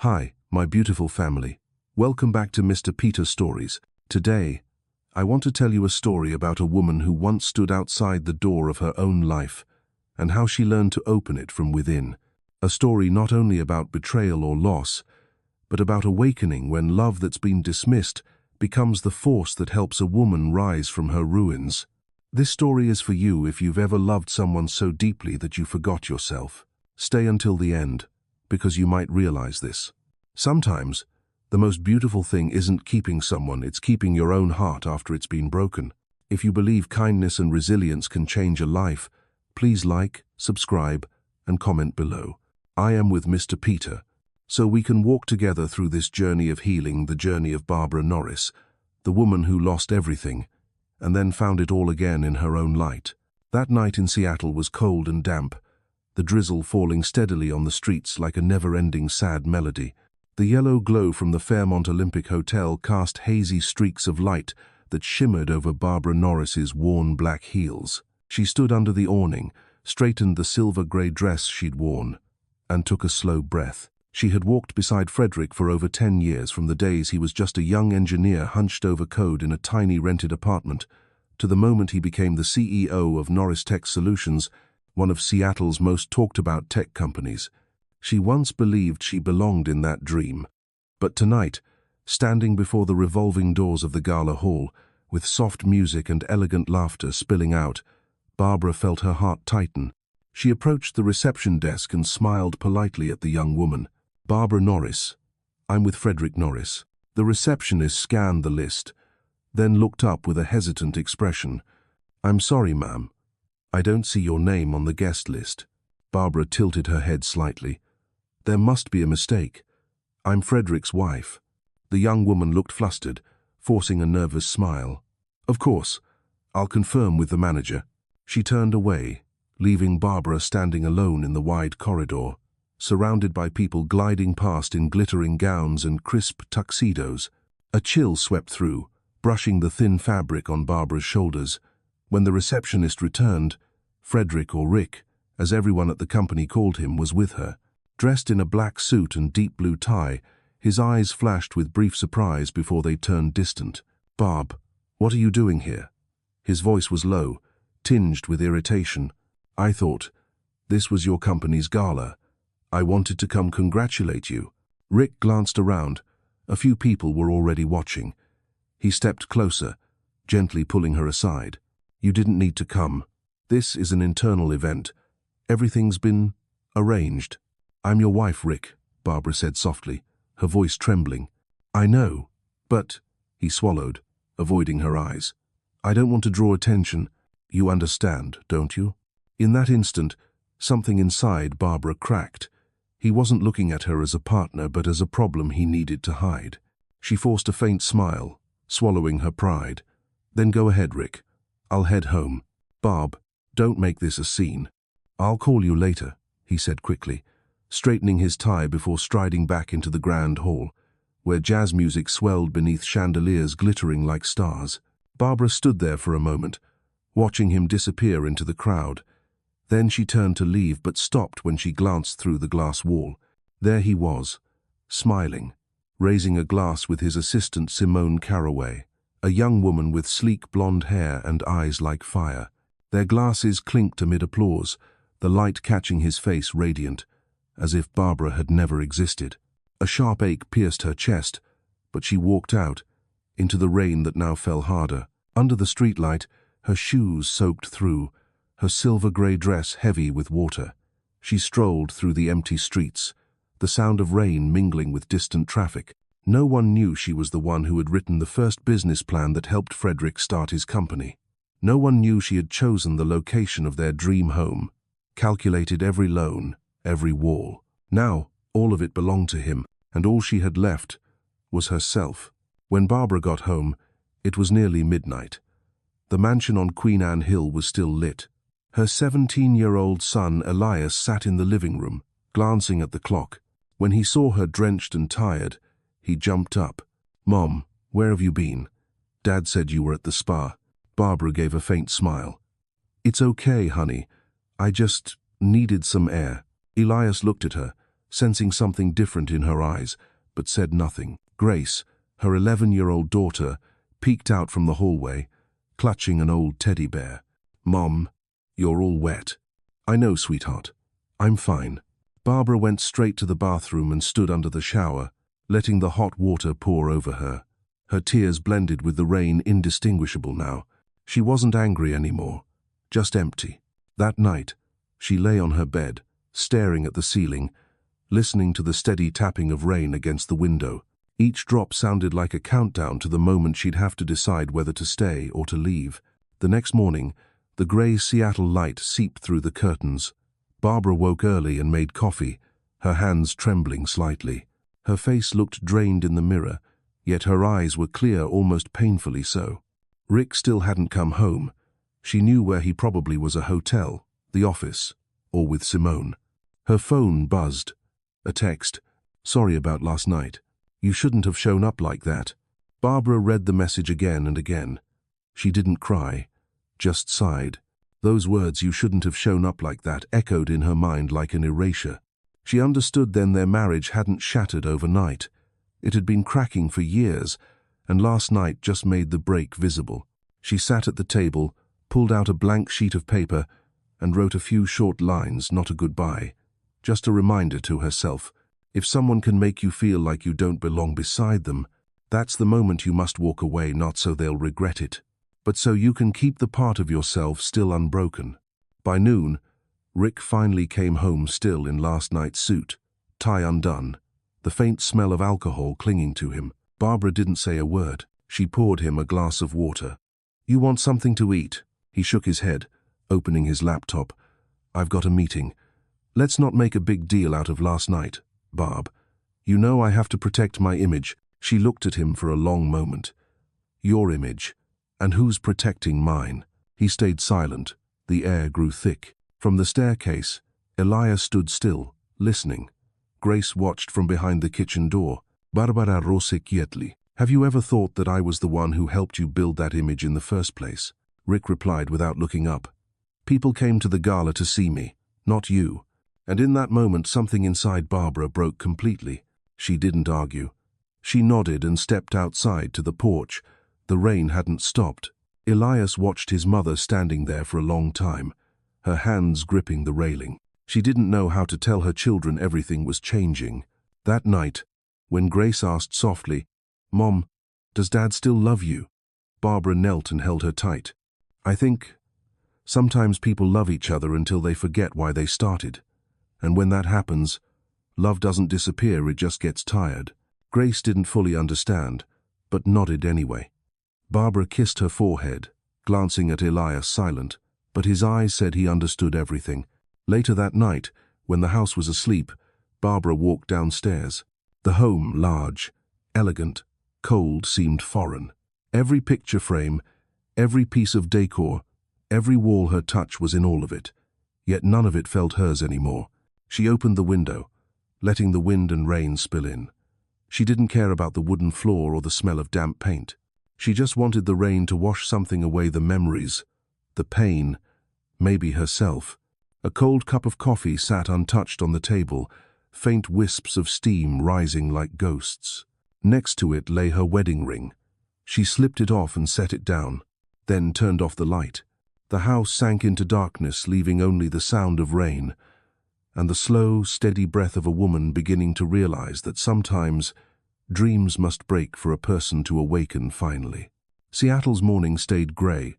Hi, my beautiful family. Welcome back to Mr. Peter Stories. Today, I want to tell you a story about a woman who once stood outside the door of her own life and how she learned to open it from within. A story not only about betrayal or loss, but about awakening when love that's been dismissed becomes the force that helps a woman rise from her ruins. This story is for you if you've ever loved someone so deeply that you forgot yourself. Stay until the end, because you might realize this. Sometimes, the most beautiful thing isn't keeping someone, it's keeping your own heart after it's been broken. If you believe kindness and resilience can change a life, please like, subscribe, and comment below. I am with Mr. Peter, so we can walk together through this journey of healing, the journey of Barbara Norris, the woman who lost everything, and then found it all again in her own light. That night in Seattle was cold and damp, the drizzle falling steadily on the streets like a never-ending sad melody. The yellow glow from the Fairmont Olympic Hotel cast hazy streaks of light that shimmered over Barbara Norris's worn black heels. She stood under the awning, straightened the silver-gray dress she'd worn, and took a slow breath. She had walked beside Frederick for over 10 years, from the days he was just a young engineer hunched over code in a tiny rented apartment, to the moment he became the CEO of Norris Tech Solutions, one of Seattle's most talked-about tech companies. She once believed she belonged in that dream. But tonight, standing before the revolving doors of the gala hall, with soft music and elegant laughter spilling out, Barbara felt her heart tighten. She approached the reception desk and smiled politely at the young woman. "Barbara Norris. I'm with Frederick Norris." The receptionist scanned the list, then looked up with a hesitant expression. "I'm sorry, ma'am. I don't see your name on the guest list." Barbara tilted her head slightly. "There must be a mistake. I'm Frederick's wife." The young woman looked flustered, forcing a nervous smile. "Of course. I'll confirm with the manager." She turned away, leaving Barbara standing alone in the wide corridor, surrounded by people gliding past in glittering gowns and crisp tuxedos. A chill swept through, brushing the thin fabric on Barbara's shoulders. When the receptionist returned, Frederick, or Rick, as everyone at the company called him, was with her. Dressed in a black suit and deep blue tie, his eyes flashed with brief surprise before they turned distant. "Barb, what are you doing here?" His voice was low, tinged with irritation. "I thought this was your company's gala. I wanted to come congratulate you." Rick glanced around. A few people were already watching. He stepped closer, gently pulling her aside. "You didn't need to come. This is an internal event. Everything's been arranged." "I'm your wife, Rick," Barbara said softly, her voice trembling. "I know, but—" he swallowed, avoiding her eyes. "I don't want to draw attention. You understand, don't you?" In that instant, something inside Barbara cracked. He wasn't looking at her as a partner, but as a problem he needed to hide. She forced a faint smile, swallowing her pride. "Then go ahead, Rick. I'll head home." "Barb, don't make this a scene." "I'll call you later," he said quickly, straightening his tie before striding back into the grand hall, where jazz music swelled beneath chandeliers glittering like stars. Barbara stood there for a moment, watching him disappear into the crowd. Then she turned to leave, but stopped when she glanced through the glass wall. There he was, smiling, raising a glass with his assistant Simone Caraway, a young woman with sleek blonde hair and eyes like fire. Their glasses clinked amid applause, the light catching his face radiant, as if Barbara had never existed. A sharp ache pierced her chest, but she walked out, into the rain that now fell harder. Under the streetlight, her shoes soaked through, her silver-gray dress heavy with water. She strolled through the empty streets, the sound of rain mingling with distant traffic. No one knew she was the one who had written the first business plan that helped Frederick start his company. No one knew she had chosen the location of their dream home, calculated every loan, every wall. Now, all of it belonged to him, and all she had left was herself. When Barbara got home, it was nearly midnight. The mansion on Queen Anne Hill was still lit. Her 17-year-old son, Elias, sat in the living room, glancing at the clock. When he saw her drenched and tired, he jumped up. "Mom, where have you been? Dad said you were at the spa." Barbara gave a faint smile. "It's okay, honey. I just needed some air." Elias looked at her, sensing something different in her eyes, but said nothing. Grace, her 11-year-old daughter, peeked out from the hallway, clutching an old teddy bear. "Mom, you're all wet." "I know, sweetheart. I'm fine." Barbara went straight to the bathroom and stood under the shower, letting the hot water pour over her. Her tears blended with the rain, indistinguishable now. She wasn't angry anymore, just empty. That night, she lay on her bed, staring at the ceiling, listening to the steady tapping of rain against the window. Each drop sounded like a countdown to the moment she'd have to decide whether to stay or to leave. The next morning, the grey Seattle light seeped through the curtains. Barbara woke early and made coffee, her hands trembling slightly. Her face looked drained in the mirror, yet her eyes were clear, almost painfully so. Rick still hadn't come home. She knew where he probably was: a hotel, the office, or with Simone. Her phone buzzed. A text. "Sorry about last night. You shouldn't have shown up like that." Barbara read the message again and again. She didn't cry, just sighed. Those words, "you shouldn't have shown up like that," echoed in her mind like an erasure. She understood then their marriage hadn't shattered overnight. It had been cracking for years, and last night just made the break visible. She sat at the table, pulled out a blank sheet of paper, and wrote a few short lines, not a goodbye, just a reminder to herself. If someone can make you feel like you don't belong beside them, that's the moment you must walk away, not so they'll regret it, but so you can keep the part of yourself still unbroken. By noon, Rick finally came home, still in last night's suit, tie undone, the faint smell of alcohol clinging to him. Barbara didn't say a word. She poured him a glass of water. "You want something to eat?" He shook his head, opening his laptop. "I've got a meeting. Let's not make a big deal out of last night, Barb. You know I have to protect my image." She looked at him for a long moment. "Your image? And who's protecting mine?" He stayed silent. The air grew thick. From the staircase, Elias stood still, listening. Grace watched from behind the kitchen door. "Barbara rose quietly. Have you ever thought that I was the one who helped you build that image in the first place?" Rick replied without looking up. "People came to the gala to see me, not you." And in that moment, something inside Barbara broke completely. She didn't argue. She nodded and stepped outside to the porch. The rain hadn't stopped. Elias watched his mother standing there for a long time, her hands gripping the railing. She didn't know how to tell her children everything was changing. That night, when Grace asked softly, "Mom, does Dad still love you?" Barbara knelt and held her tight. "I think sometimes people love each other until they forget why they started. And when that happens, love doesn't disappear, it just gets tired." Grace didn't fully understand, but nodded anyway. Barbara kissed her forehead, glancing at Elias, silent, but his eyes said he understood everything. Later that night, when the house was asleep, Barbara walked downstairs. The home, large, elegant, cold, seemed foreign. Every picture frame, every piece of decor, every wall her touch was in all of it, yet none of it felt hers anymore. She opened the window, letting the wind and rain spill in. She didn't care about the wooden floor or the smell of damp paint. She just wanted the rain to wash something away, the memories, the pain, maybe herself. A cold cup of coffee sat untouched on the table, faint wisps of steam rising like ghosts. Next to it lay her wedding ring. She slipped it off and set it down, then turned off the light. The house sank into darkness, leaving only the sound of rain, and the slow, steady breath of a woman beginning to realize that sometimes dreams must break for a person to awaken finally. Seattle's morning stayed gray,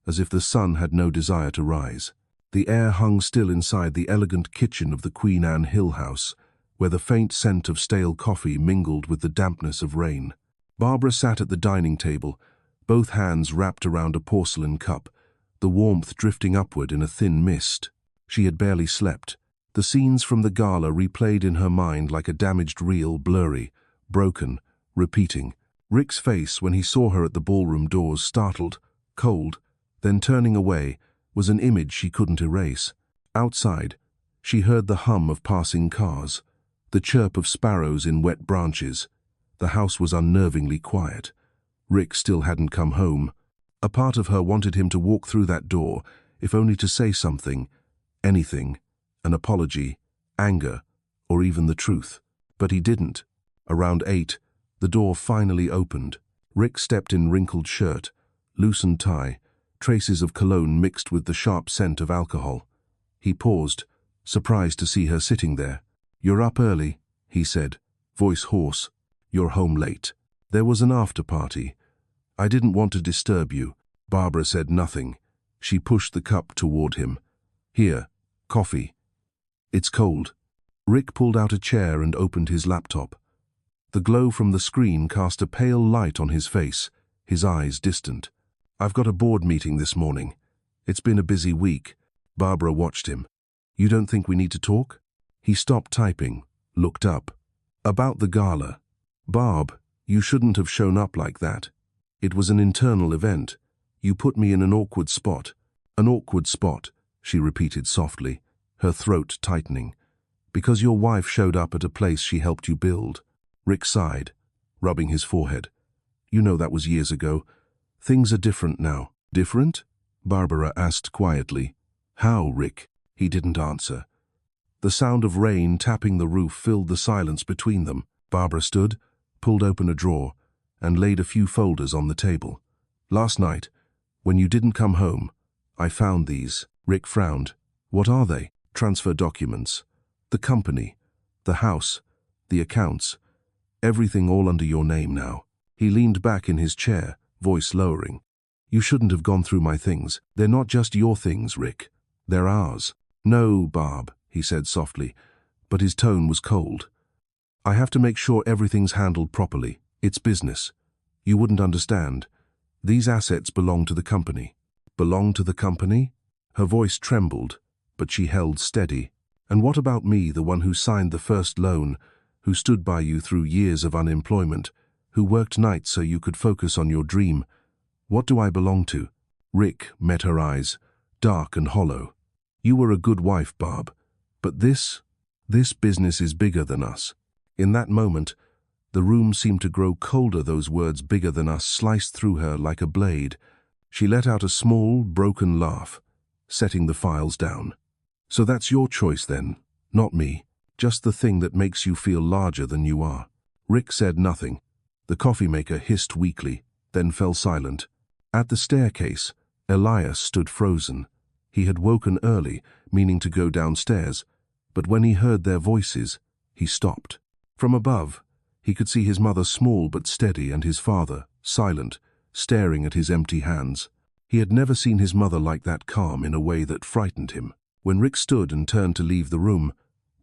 as if the sun had no desire to rise. The air hung still inside the elegant kitchen of the Queen Anne Hill house, where the faint scent of stale coffee mingled with the dampness of rain. Barbara sat at the dining table, both hands wrapped around a porcelain cup, the warmth drifting upward in a thin mist. She had barely slept. The scenes from the gala replayed in her mind like a damaged reel, blurry, broken, repeating. Rick's face when he saw her at the ballroom doors, startled, cold, then turning away, was an image she couldn't erase. Outside, she heard the hum of passing cars, the chirp of sparrows in wet branches. The house was unnervingly quiet. Rick still hadn't come home. A part of her wanted him to walk through that door, if only to say something, anything, an apology, anger, or even the truth. But he didn't. Around 8, the door finally opened. Rick stepped in wrinkled shirt, loosened tie, traces of cologne mixed with the sharp scent of alcohol. He paused, surprised to see her sitting there. "You're up early," he said, voice hoarse. "You're home late. There was an after-party. I didn't want to disturb you." Barbara said nothing. She pushed the cup toward him. "Here, coffee. It's cold." Rick pulled out a chair and opened his laptop. The glow from the screen cast a pale light on his face, his eyes distant. "I've got a board meeting this morning. It's been a busy week." Barbara watched him. "You don't think we need to talk?" He stopped typing, looked up. "About the gala. Barb, you shouldn't have shown up like that. It was an internal event. You put me in an awkward spot." "An awkward spot," she repeated softly, her throat tightening. "Because your wife showed up at a place she helped you build." Rick sighed, rubbing his forehead. "You know that was years ago. Things are different now." "Different?" Barbara asked quietly. "How, Rick?" He didn't answer. The sound of rain tapping the roof filled the silence between them. Barbara stood, pulled open a drawer, and laid a few folders on the table. "Last night, when you didn't come home, I found these." Rick frowned. "What are they?" "Transfer documents. The company, the house, the accounts. Everything all under your name now." He leaned back in his chair, voice lowering. "You shouldn't have gone through my things. They're not just your things, Rick. They're ours." "No, Barb," he said softly, but his tone was cold. "I have to make sure everything's handled properly. It's business. You wouldn't understand. These assets belong to the company." "Belong to the company?" Her voice trembled, but she held steady. "And what about me, the one who signed the first loan, who stood by you through years of unemployment, who worked nights so you could focus on your dream? What do I belong to?" Rick met her eyes, dark and hollow. "You were a good wife, Barb, but this business is bigger than us." In that moment, the room seemed to grow colder. Those words, "bigger than us," sliced through her like a blade. She let out a small, broken laugh, setting the files down. "So that's your choice then, not me. Just the thing that makes you feel larger than you are." Rick said nothing. The coffee maker hissed weakly, then fell silent. At the staircase, Elias stood frozen. He had woken early, meaning to go downstairs, but when he heard their voices, he stopped. From above, he could see his mother small but steady and his father, silent, staring at his empty hands. He had never seen his mother like that, calm in a way that frightened him. When Rick stood and turned to leave the room,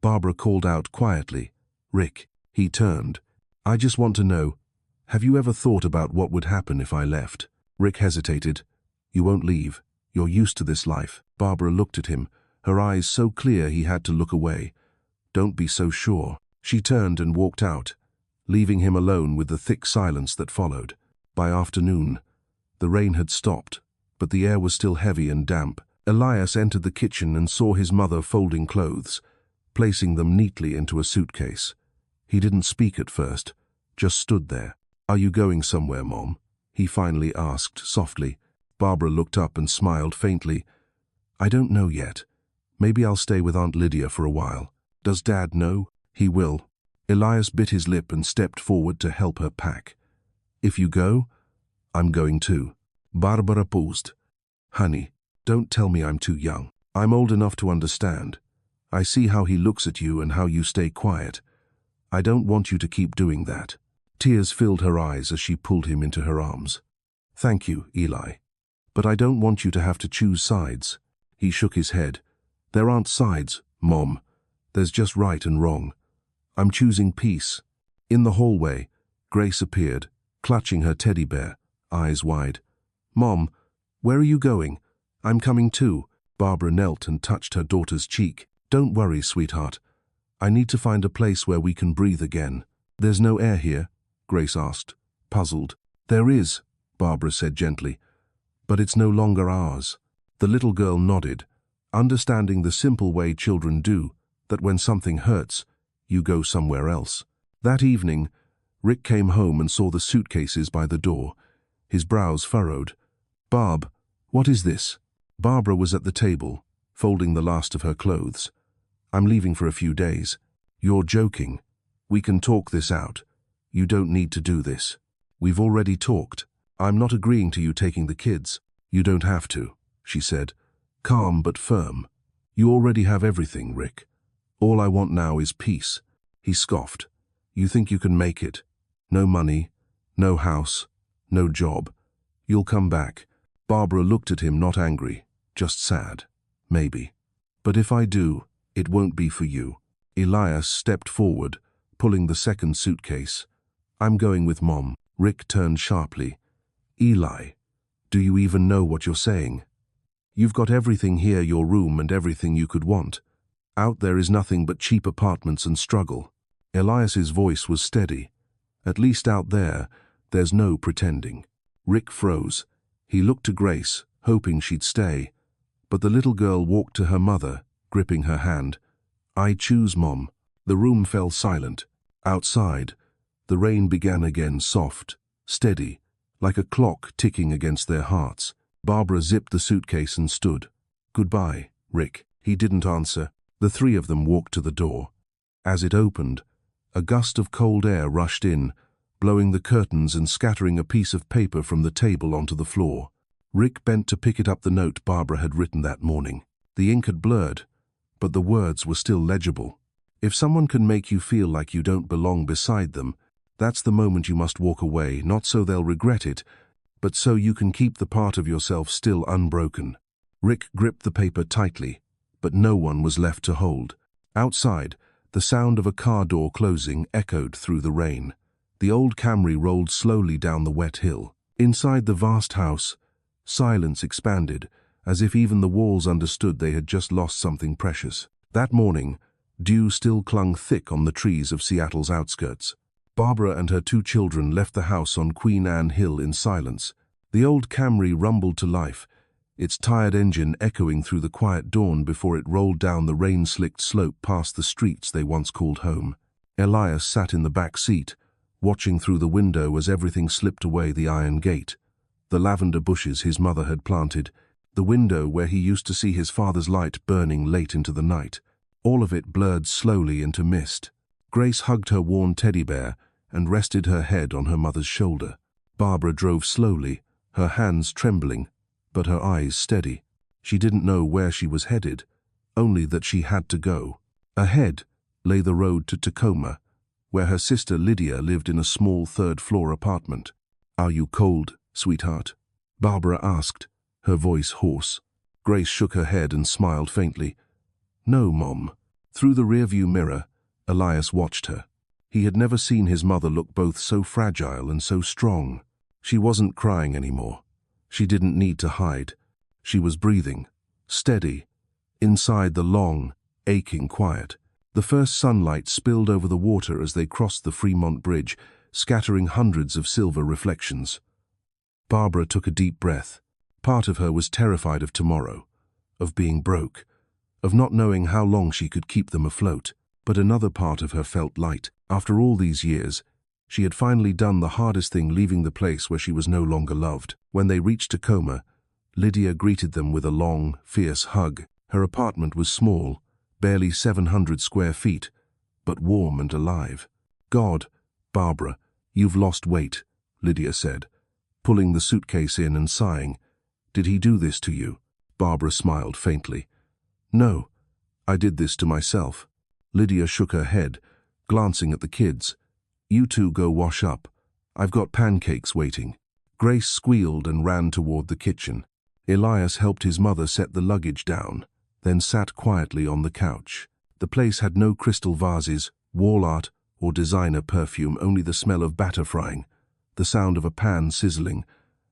Barbara called out quietly, "Rick." He turned. "I just want to know, have you ever thought about what would happen if I left?" Rick hesitated. "You won't leave. You're used to this life." Barbara looked at him, her eyes so clear he had to look away. "Don't be so sure." She turned and walked out, leaving him alone with the thick silence that followed. By afternoon, the rain had stopped, but the air was still heavy and damp. Elias entered the kitchen and saw his mother folding clothes, placing them neatly into a suitcase. He didn't speak at first, just stood there. "Are you going somewhere, Mom?" he finally asked softly. Barbara looked up and smiled faintly. "I don't know yet. Maybe I'll stay with Aunt Lydia for a while." "Does Dad know?" "He will." Elias bit his lip and stepped forward to help her pack. "If you go, I'm going too." Barbara paused. "Honey, don't tell me I'm too young. I'm old enough to understand. I see how he looks at you and how you stay quiet. I don't want you to keep doing that." Tears filled her eyes as she pulled him into her arms. "Thank you, Eli. But I don't want you to have to choose sides." He shook his head. "There aren't sides, Mom. There's just right and wrong. I'm choosing peace." In the hallway, Grace appeared, clutching her teddy bear, eyes wide. "Mom, where are you going?" "I'm coming too." Barbara knelt and touched her daughter's cheek. "Don't worry, sweetheart. I need to find a place where we can breathe again." "There's no air here?" Grace asked, puzzled. "There is," Barbara said gently, "but it's no longer ours." The little girl nodded, understanding the simple way children do, that when something hurts, you go somewhere else. That evening, Rick came home and saw the suitcases by the door, his brows furrowed. "Barb, what is this?" Barbara was at the table, folding the last of her clothes. "I'm leaving for a few days." You're joking. We can talk this out. You don't need to do this. We've already talked. I'm not agreeing to you taking the kids. You don't have to, she said, calm but firm. You already have everything, Rick. All I want now is peace. He scoffed. You think you can make it? No money, no house, no job. You'll come back. Barbara looked at him, not angry, just sad. Maybe. But if I do, it won't be for you. Elias stepped forward, pulling the second suitcase. I'm going with Mom. Rick turned sharply. Eli, do you even know what you're saying? You've got everything here, your room and everything you could want. Out there is nothing but cheap apartments and struggle. Elias's voice was steady. At least out there, there's no pretending. Rick froze. He looked to Grace, hoping she'd stay. But the little girl walked to her mother, gripping her hand. I choose, Mom. The room fell silent. Outside, the rain began again, soft, steady, like a clock ticking against their hearts. Barbara zipped the suitcase and stood. Goodbye, Rick. He didn't answer. The three of them walked to the door. As it opened, a gust of cold air rushed in, blowing the curtains and scattering a piece of paper from the table onto the floor. Rick bent to pick it up, the note Barbara had written that morning. The ink had blurred, but the words were still legible. If someone can make you feel like you don't belong beside them, that's the moment you must walk away, not so they'll regret it, but so you can keep the part of yourself still unbroken. Rick gripped the paper tightly, but no one was left to hold. Outside, the sound of a car door closing echoed through the rain. The old Camry rolled slowly down the wet hill. Inside the vast house, silence expanded, as if even the walls understood they had just lost something precious. That morning, dew still clung thick on the trees of Seattle's outskirts. Barbara and her two children left the house on Queen Anne Hill in silence. The old Camry rumbled to life, its tired engine echoing through the quiet dawn before it rolled down the rain-slicked slope past the streets they once called home. Elias sat in the back seat, watching through the window as everything slipped away the iron gate. The lavender bushes his mother had planted, the window where he used to see his father's light burning late into the night. All of it blurred slowly into mist. Grace hugged her worn teddy bear and rested her head on her mother's shoulder. Barbara drove slowly, her hands trembling, but her eyes steady. She didn't know where she was headed, only that she had to go. Ahead lay the road to Tacoma, where her sister Lydia lived in a small third-floor apartment. Are you cold, sweetheart? Barbara asked, her voice hoarse. Grace shook her head and smiled faintly. No, Mom. Through the rearview mirror, Elias watched her. He had never seen his mother look both so fragile and so strong. She wasn't crying anymore. She didn't need to hide. She was breathing, steady, inside the long, aching quiet. The first sunlight spilled over the water as they crossed the Fremont Bridge, scattering hundreds of silver reflections. Barbara took a deep breath. Part of her was terrified of tomorrow, of being broke, of not knowing how long she could keep them afloat. But another part of her felt light. After all these years, she had finally done the hardest thing, leaving the place where she was no longer loved. When they reached Tacoma, Lydia greeted them with a long, fierce hug. Her apartment was small, barely 700 square feet, but warm and alive. God, Barbara, you've lost weight, Lydia said, pulling the suitcase in and sighing. Did he do this to you? Barbara smiled faintly. No, I did this to myself. Lydia shook her head, glancing at the kids. You two go wash up. I've got pancakes waiting. Grace squealed and ran toward the kitchen. Elias helped his mother set the luggage down, then sat quietly on the couch. The place had no crystal vases, wall art, or designer perfume, only the smell of batter frying, the sound of a pan sizzling,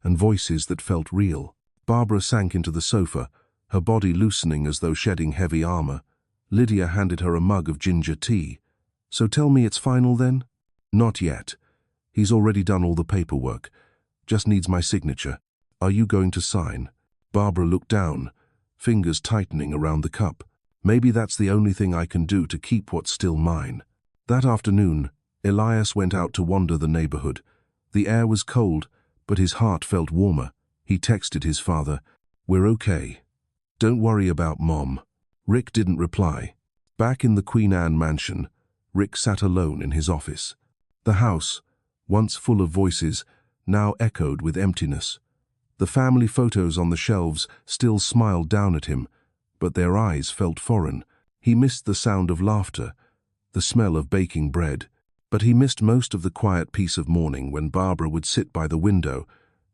and voices that felt real. Barbara sank into the sofa, her body loosening as though shedding heavy armor. Lydia handed her a mug of ginger tea. So tell me it's final then? Not yet. He's already done all the paperwork. Just needs my signature. Are you going to sign? Barbara looked down, fingers tightening around the cup. Maybe that's the only thing I can do to keep what's still mine. That afternoon, Elias went out to wander the neighborhood. The air was cold, but his heart felt warmer. He texted his father, "We're okay. Don't worry about Mom." Rick didn't reply. Back in the Queen Anne mansion, Rick sat alone in his office. The house, once full of voices, now echoed with emptiness. The family photos on the shelves still smiled down at him, but their eyes felt foreign. He missed the sound of laughter, the smell of baking bread, but he missed most of the quiet peace of morning when Barbara would sit by the window,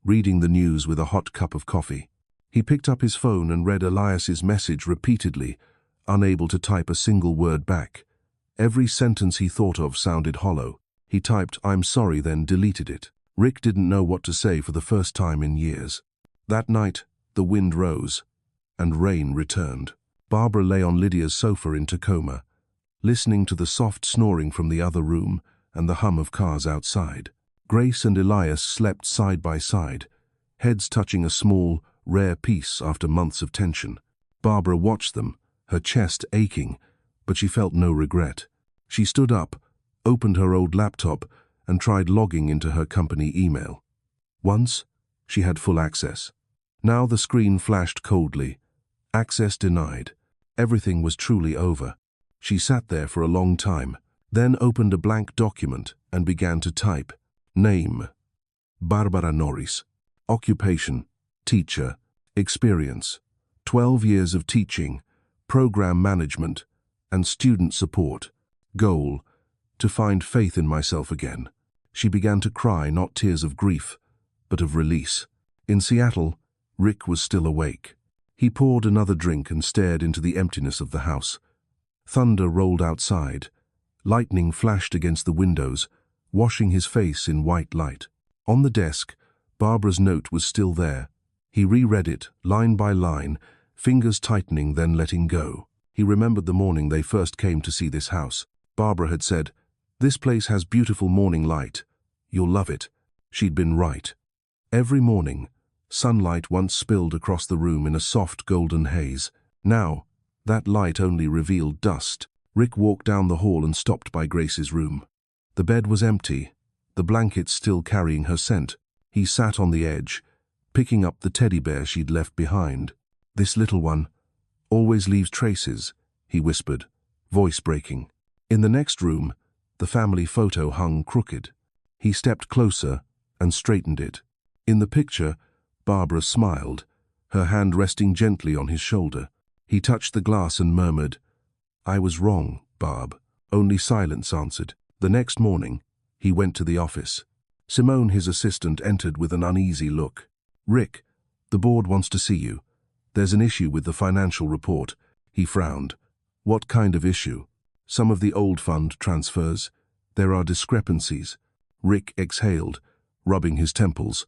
reading the news with a hot cup of coffee. He picked up his phone and read Elias's message repeatedly, unable to type a single word back. Every sentence he thought of sounded hollow. He typed, "I'm sorry," then deleted it. Rick didn't know what to say for the first time in years. That night, the wind rose, and rain returned. Barbara lay on Lydia's sofa in Tacoma, listening to the soft snoring from the other room and the hum of cars outside. Grace and Elias slept side by side, heads touching a small, rare peace after months of tension. Barbara watched them, her chest aching, but she felt no regret. She stood up, opened her old laptop, and tried logging into her company email. Once, she had full access. Now the screen flashed coldly. Access denied. Everything was truly over. She sat there for a long time, then opened a blank document and began to type. Name: Barbara Norris. Occupation: teacher. Experience: 12 years of teaching, program management, and student support. Goal: to find faith in myself again. She began to cry, not tears of grief, but of release. In Seattle, Rick was still awake. He poured another drink and stared into the emptiness of the house. Thunder rolled outside. Lightning flashed against the windows, washing his face in white light. On the desk, Barbara's note was still there. He reread it, line by line, fingers tightening, then letting go. He remembered the morning they first came to see this house. Barbara had said, "This place has beautiful morning light. You'll love it." She'd been right. Every morning, sunlight once spilled across the room in a soft golden haze. Now, that light only revealed dust. Rick walked down the hall and stopped by Grace's room. The bed was empty, the blankets still carrying her scent. He sat on the edge, picking up the teddy bear she'd left behind. "This little one always leaves traces," he whispered, voice breaking. In the next room, the family photo hung crooked. He stepped closer and straightened it. In the picture, Barbara smiled, her hand resting gently on his shoulder. He touched the glass and murmured, "I was wrong, Barb." Only silence answered. The next morning, he went to the office. Simone, his assistant, entered with an uneasy look. "Rick, the board wants to see you. There's an issue with the financial report." He frowned. "What kind of issue?" "Some of the old fund transfers. There are discrepancies." Rick exhaled, rubbing his temples.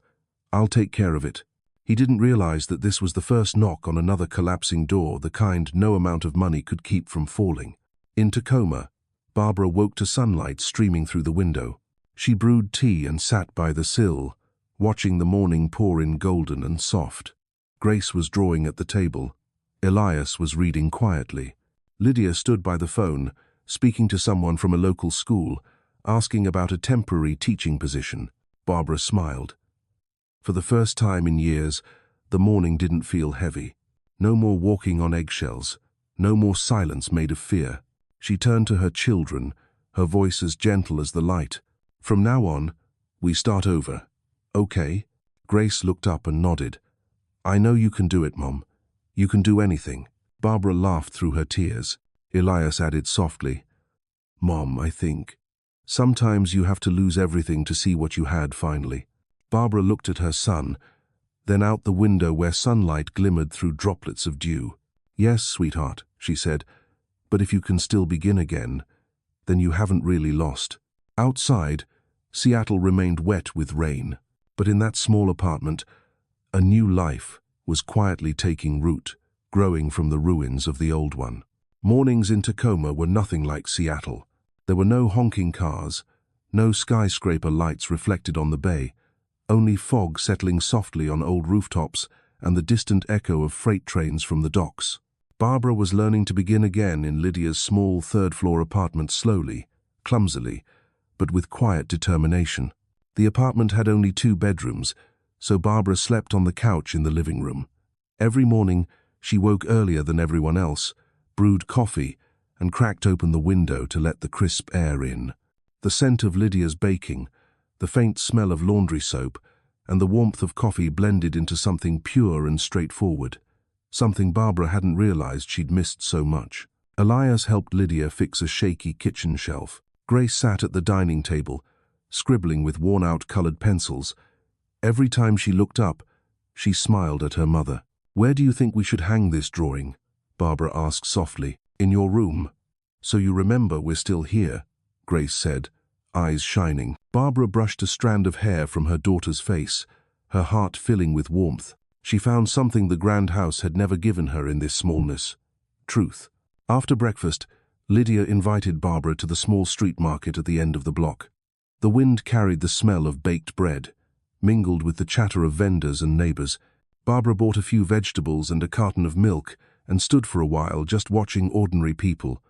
"I'll take care of it." He didn't realize that this was the first knock on another collapsing door, the kind no amount of money could keep from falling. In Tacoma, Barbara woke to sunlight streaming through the window. She brewed tea and sat by the sill, watching the morning pour in golden and soft. Grace was drawing at the table. Elias was reading quietly. Lydia stood by the phone, speaking to someone from a local school, asking about a temporary teaching position. Barbara smiled. For the first time in years, the morning didn't feel heavy. No more walking on eggshells, no more silence made of fear. She turned to her children, her voice as gentle as the light. "From now on, we start over. Okay?" Grace looked up and nodded. "I know you can do it, Mom. You can do anything." Barbara laughed through her tears. Elias added softly, "Mom, I think sometimes you have to lose everything to see what you had finally." Barbara looked at her son, then out the window where sunlight glimmered through droplets of dew. "Yes, sweetheart," she said, "but if you can still begin again, then you haven't really lost." Outside, Seattle remained wet with rain, but in that small apartment, a new life was quietly taking root, growing from the ruins of the old one. Mornings in Tacoma were nothing like Seattle. There were no honking cars, no skyscraper lights reflected on the bay, only fog settling softly on old rooftops and the distant echo of freight trains from the docks. Barbara was learning to begin again in Lydia's small third-floor apartment slowly, clumsily, but with quiet determination. The apartment had only 2 bedrooms, so Barbara slept on the couch in the living room. Every morning, she woke earlier than everyone else, brewed coffee, and cracked open the window to let the crisp air in. The scent of Lydia's baking, the faint smell of laundry soap, and the warmth of coffee blended into something pure and straightforward, something Barbara hadn't realized she'd missed so much. Elias helped Lydia fix a shaky kitchen shelf. Grace sat at the dining table, scribbling with worn-out colored pencils. Every time she looked up, she smiled at her mother. "Where do you think we should hang this drawing?" Barbara asked softly. "In your room. So you remember we're still here," Grace said, eyes shining. Barbara brushed a strand of hair from her daughter's face, her heart filling with warmth. She found something the grand house had never given her in this smallness: truth. After breakfast, Lydia invited Barbara to the small street market at the end of the block. The wind carried the smell of baked bread, mingled with the chatter of vendors and neighbors. Barbara bought a few vegetables and a carton of milk and stood for a while just watching ordinary people,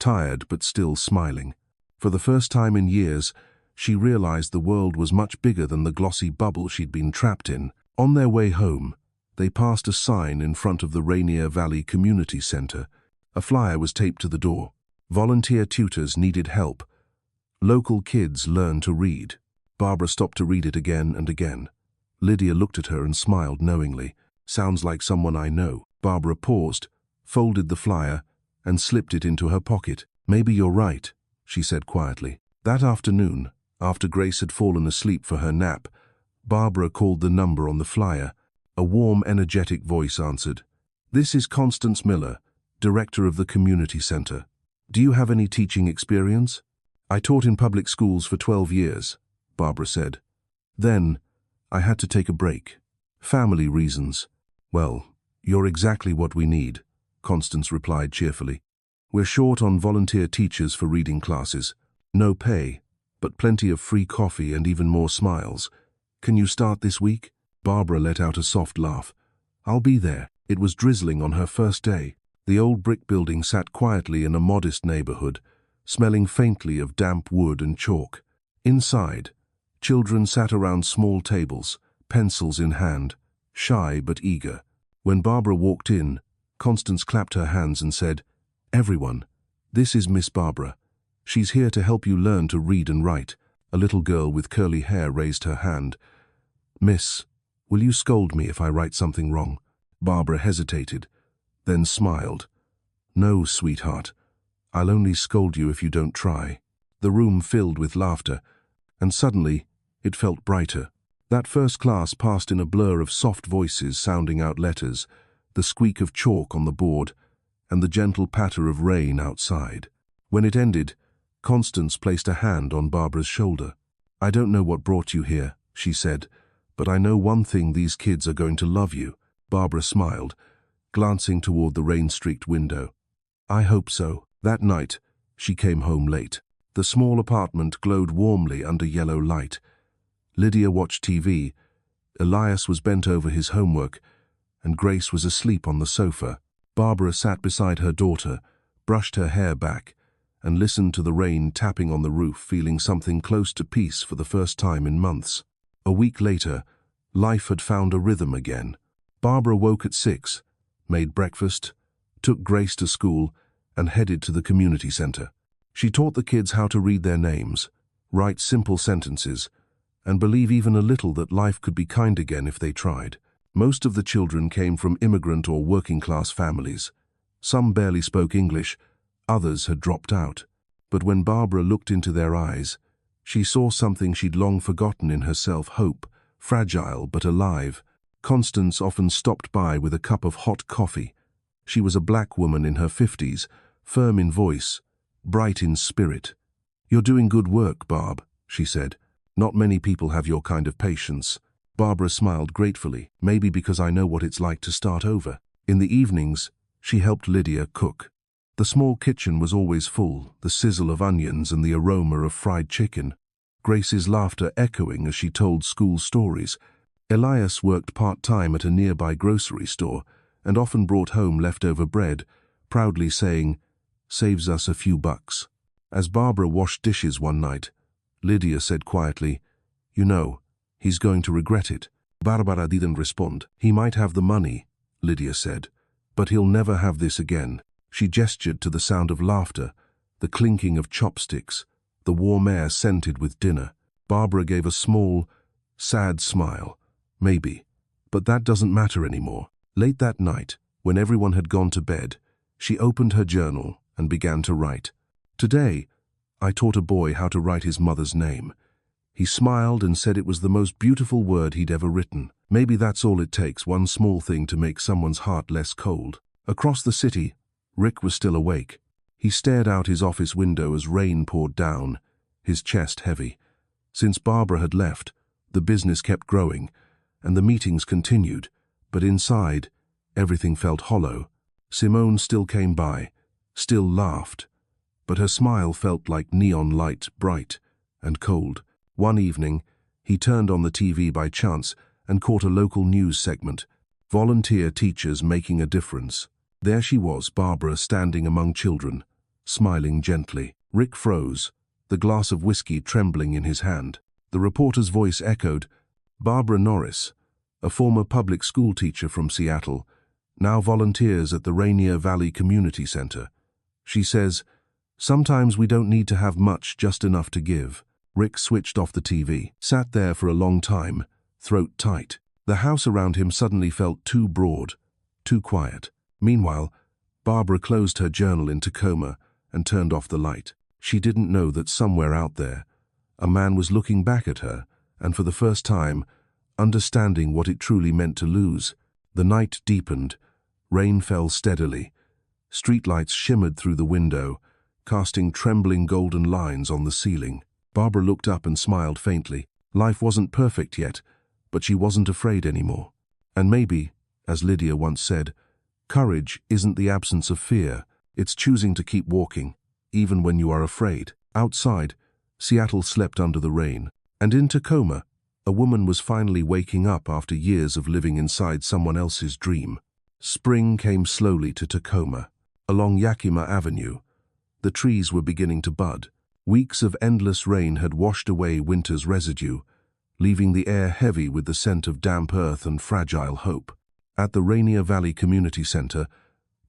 tired but still smiling. For the first time in years, she realized the world was much bigger than the glossy bubble she'd been trapped in. On their way home, they passed a sign in front of the Rainier Valley Community Center. A flyer was taped to the door. Volunteer tutors needed help. Local kids learn to read. Barbara stopped to read it again and again. Lydia looked at her and smiled knowingly. "Sounds like someone I know." Barbara paused, folded the flyer, and slipped it into her pocket. "Maybe you're right," she said quietly. That afternoon, after Grace had fallen asleep for her nap, Barbara called the number on the flyer. A warm, energetic voice answered. "This is Constance Miller, director of the community center. Do you have any teaching experience?" "I taught in public schools for 12 years, Barbara said. "Then, I had to take a break. Family reasons." "Well, you're exactly what we need," Constance replied cheerfully. "We're short on volunteer teachers for reading classes. No pay, but plenty of free coffee and even more smiles. Can you start this week?" Barbara let out a soft laugh. "I'll be there." It was drizzling on her first day. The old brick building sat quietly in a modest neighborhood, smelling faintly of damp wood and chalk. Inside, children sat around small tables, pencils in hand, shy but eager. When Barbara walked in, Constance clapped her hands and said, "Everyone, this is Miss Barbara. She's here to help you learn to read and write." A little girl with curly hair raised her hand. "Miss, will you scold me if I write something wrong?" Barbara hesitated, then smiled. "No, sweetheart. I'll only scold you if you don't try." The room filled with laughter, and suddenly it felt brighter. That first class passed in a blur of soft voices sounding out letters, the squeak of chalk on the board, and the gentle patter of rain outside. When it ended, Constance placed a hand on Barbara's shoulder. "I don't know what brought you here," she said, "but I know one thing: these kids are going to love you." Barbara smiled, glancing toward the rain-streaked window. "I hope so." That night, she came home late. The small apartment glowed warmly under yellow light. Lydia watched TV, Elias was bent over his homework, and Grace was asleep on the sofa. Barbara sat beside her daughter, brushed her hair back, and listened to the rain tapping on the roof, feeling something close to peace for the first time in months. A week later, life had found a rhythm again. Barbara woke at 6, made breakfast, took Grace to school, and headed to the community center. She taught the kids how to read their names, write simple sentences, and believe even a little that life could be kind again if they tried. Most of the children came from immigrant or working-class families. Some barely spoke English, others had dropped out. But when Barbara looked into their eyes, she saw something she'd long forgotten in herself: hope, fragile but alive. Constance often stopped by with a cup of hot coffee. She was a black woman in her 50s, firm in voice, bright in spirit. "You're doing good work, Barb," she said. "Not many people have your kind of patience." Barbara smiled gratefully, "Maybe because I know what it's like to start over." In the evenings, she helped Lydia cook. The small kitchen was always full, the sizzle of onions and the aroma of fried chicken. Grace's laughter echoing as she told school stories. Elias worked part-time at a nearby grocery store and often brought home leftover bread, proudly saying, "Saves us a few bucks." As Barbara washed dishes one night, Lydia said quietly, "You know, he's going to regret it." Barbara didn't respond. "He might have the money," Lydia said, "but he'll never have this again." She gestured to the sound of laughter, the clinking of chopsticks, the warm air scented with dinner. Barbara gave a small, sad smile. Maybe, but that doesn't matter anymore. Late that night, when everyone had gone to bed, she opened her journal and began to write. Today, I taught a boy how to write his mother's name. He smiled and said it was the most beautiful word he'd ever written. Maybe that's all it takes, one small thing to make someone's heart less cold. Across the city, Rick was still awake. He stared out his office window as rain poured down, his chest heavy. Since Barbara had left, the business kept growing, and the meetings continued, but inside, everything felt hollow. Simone still came by, still laughed, but her smile felt like neon light, bright and cold. One evening, he turned on the TV by chance and caught a local news segment. Volunteer teachers making a difference. There she was, Barbara, standing among children, smiling gently. Rick froze, the glass of whiskey trembling in his hand. The reporter's voice echoed, Barbara Norris, a former public school teacher from Seattle, now volunteers at the Rainier Valley Community Center. She says, sometimes we don't need to have much, just enough to give. Rick switched off the TV, sat there for a long time, throat tight. The house around him suddenly felt too broad, too quiet. Meanwhile, Barbara closed her journal in Tacoma and turned off the light. She didn't know that somewhere out there, a man was looking back at her, and for the first time, understanding what it truly meant to lose. The night deepened, rain fell steadily. Streetlights shimmered through the window, casting trembling golden lines on the ceiling. Barbara looked up and smiled faintly. Life wasn't perfect yet, but she wasn't afraid anymore. And maybe, as Lydia once said, courage isn't the absence of fear, it's choosing to keep walking, even when you are afraid. Outside, Seattle slept under the rain, and in Tacoma, a woman was finally waking up after years of living inside someone else's dream. Spring came slowly to Tacoma. Along Yakima Avenue, the trees were beginning to bud. Weeks of endless rain had washed away winter's residue, leaving the air heavy with the scent of damp earth and fragile hope. At the Rainier Valley Community Center,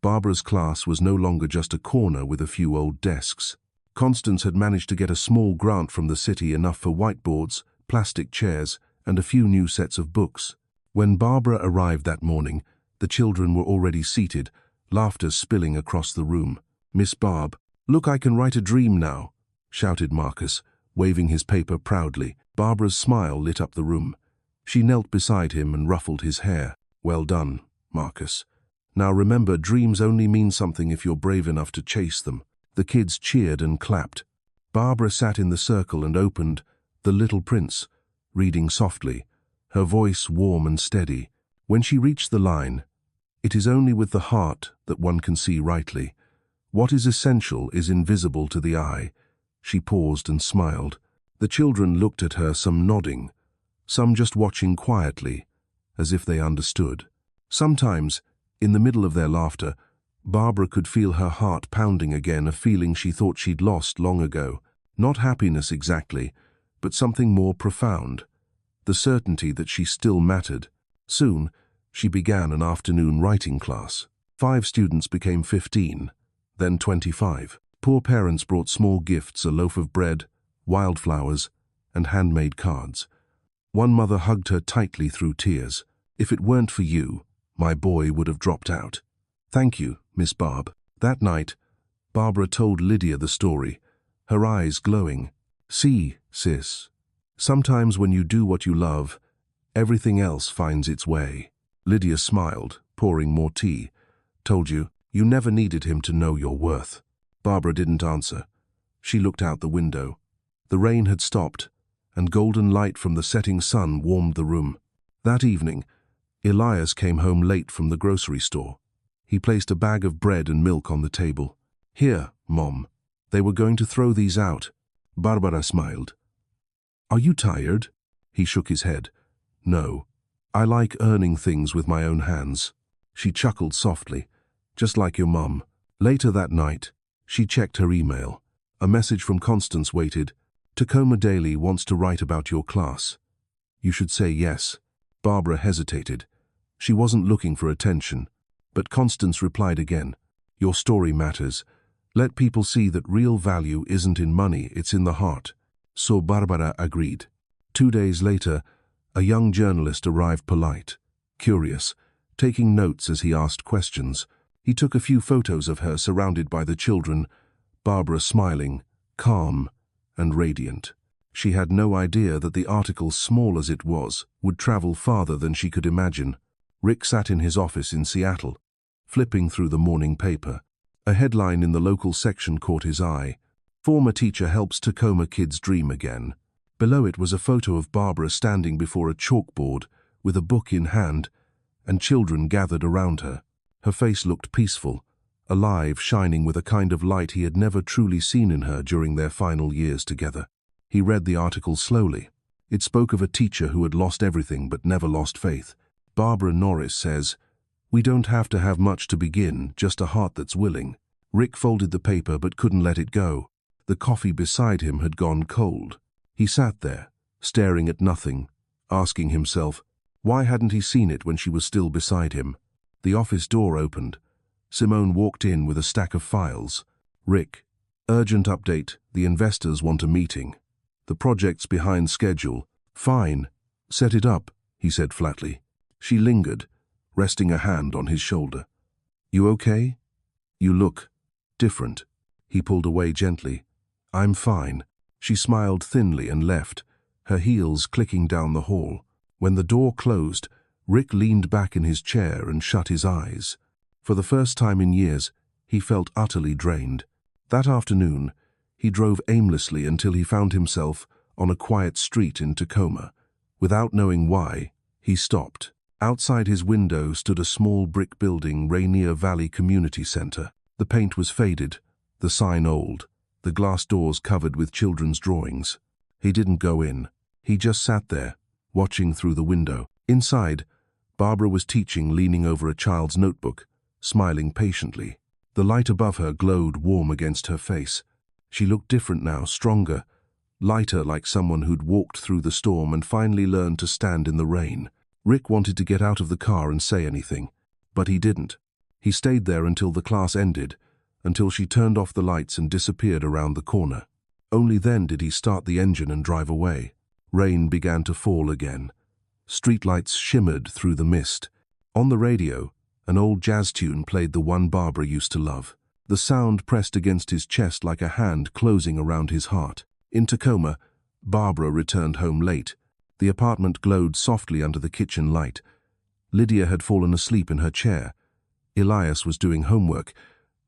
Barbara's class was no longer just a corner with a few old desks. Constance had managed to get a small grant from the city, enough for whiteboards, plastic chairs, and a few new sets of books. When Barbara arrived that morning, the children were already seated, laughter spilling across the room. Miss Barb, look, I can write a dream now, shouted Marcus, waving his paper proudly. Barbara's smile lit up the room. She knelt beside him and ruffled his hair. Well done, Marcus. Now remember, dreams only mean something if you're brave enough to chase them. The kids cheered and clapped. Barbara sat in the circle and opened The Little Prince, reading softly, her voice warm and steady. When she reached the line, "It is only with the heart that one can see rightly. What is essential is invisible to the eye," she paused and smiled. The children looked at her, some nodding, some just watching quietly, as if they understood. Sometimes, in the middle of their laughter, Barbara could feel her heart pounding again, a feeling she thought she'd lost long ago. Not happiness exactly, but something more profound, the certainty that she still mattered. Soon, she began an afternoon writing class. 5 students became 15, then 25. Poor parents brought small gifts, a loaf of bread, wildflowers, and handmade cards. One mother hugged her tightly through tears. "If it weren't for you, my boy would have dropped out." "Thank you, Miss Barb." That night, Barbara told Lydia the story, her eyes glowing. "See, sis, sometimes when you do what you love, everything else finds its way." Lydia smiled, pouring more tea. "Told you, you never needed him to know your worth." Barbara didn't answer. She looked out the window. The rain had stopped, and golden light from the setting sun warmed the room. That evening, Elias came home late from the grocery store. He placed a bag of bread and milk on the table. "Here, Mom. They were going to throw these out." Barbara smiled. "Are you tired?" He shook his head. "No. I like earning things with my own hands." She chuckled softly, "Just like your mum." Later that night, she checked her email. A message from Constance waited. "Tacoma Daily wants to write about your class. You should say yes." Barbara hesitated. She wasn't looking for attention, but Constance replied again. Your story matters. Let people see that real value isn't in money, it's in the heart. So Barbara agreed. 2 days later, a young journalist arrived, polite, curious, taking notes as he asked questions. He took a few photos of her surrounded by the children, Barbara smiling, calm, and radiant. She had no idea that the article, small as it was, would travel farther than she could imagine. Rick sat in his office in Seattle, flipping through the morning paper. A headline in the local section caught his eye. Former teacher helps Tacoma kids dream again. Below it was a photo of Barbara standing before a chalkboard with a book in hand, and children gathered around her. Her face looked peaceful, alive, shining with a kind of light he had never truly seen in her during their final years together. He read the article slowly. It spoke of a teacher who had lost everything but never lost faith. Barbara Norris says, "We don't have to have much to begin, just a heart that's willing." Rick folded the paper but couldn't let it go. The coffee beside him had gone cold. He sat there, staring at nothing, asking himself, why hadn't he seen it when she was still beside him? The office door opened. Simone walked in with a stack of files. "Rick, urgent update, the investors want a meeting. The project's behind schedule." "Fine, set it up," he said flatly. She lingered, resting a hand on his shoulder. "You okay? You look different." He pulled away gently. "I'm fine." She smiled thinly and left, her heels clicking down the hall. When the door closed, Rick leaned back in his chair and shut his eyes. For the first time in years, he felt utterly drained. That afternoon, he drove aimlessly until he found himself on a quiet street in Tacoma. Without knowing why, he stopped. Outside his window stood a small brick building, Rainier Valley Community Center. The paint was faded, the sign old, the glass doors covered with children's drawings. He didn't go in. He just sat there, watching through the window. Inside, Barbara was teaching, leaning over a child's notebook, smiling patiently. The light above her glowed warm against her face. She looked different now, stronger, lighter, like someone who'd walked through the storm and finally learned to stand in the rain. Rick wanted to get out of the car and say anything, but he didn't. He stayed there until the class ended, until she turned off the lights and disappeared around the corner. Only then did he start the engine and drive away. Rain began to fall again. Streetlights shimmered through the mist. On the radio, an old jazz tune played, the one Barbara used to love. The sound pressed against his chest like a hand closing around his heart. In Tacoma, Barbara returned home late. The apartment glowed softly under the kitchen light. Lydia had fallen asleep in her chair. Elias was doing homework,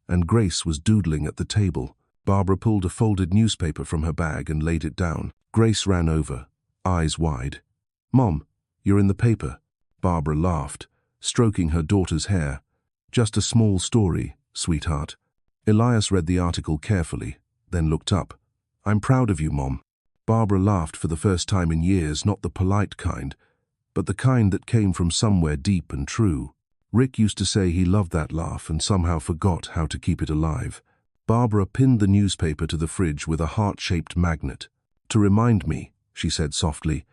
and Grace was doodling at the table. Barbara pulled a folded newspaper from her bag and laid it down. Grace ran over, eyes wide. "Mom, you're in the paper." Barbara laughed, stroking her daughter's hair. "Just a small story, sweetheart." Elias read the article carefully, then looked up. "I'm proud of you, Mom." Barbara laughed for the first time in years, not the polite kind, but the kind that came from somewhere deep and true. Rick used to say he loved that laugh and somehow forgot how to keep it alive. Barbara pinned the newspaper to the fridge with a heart-shaped magnet. "To remind me," she said softly,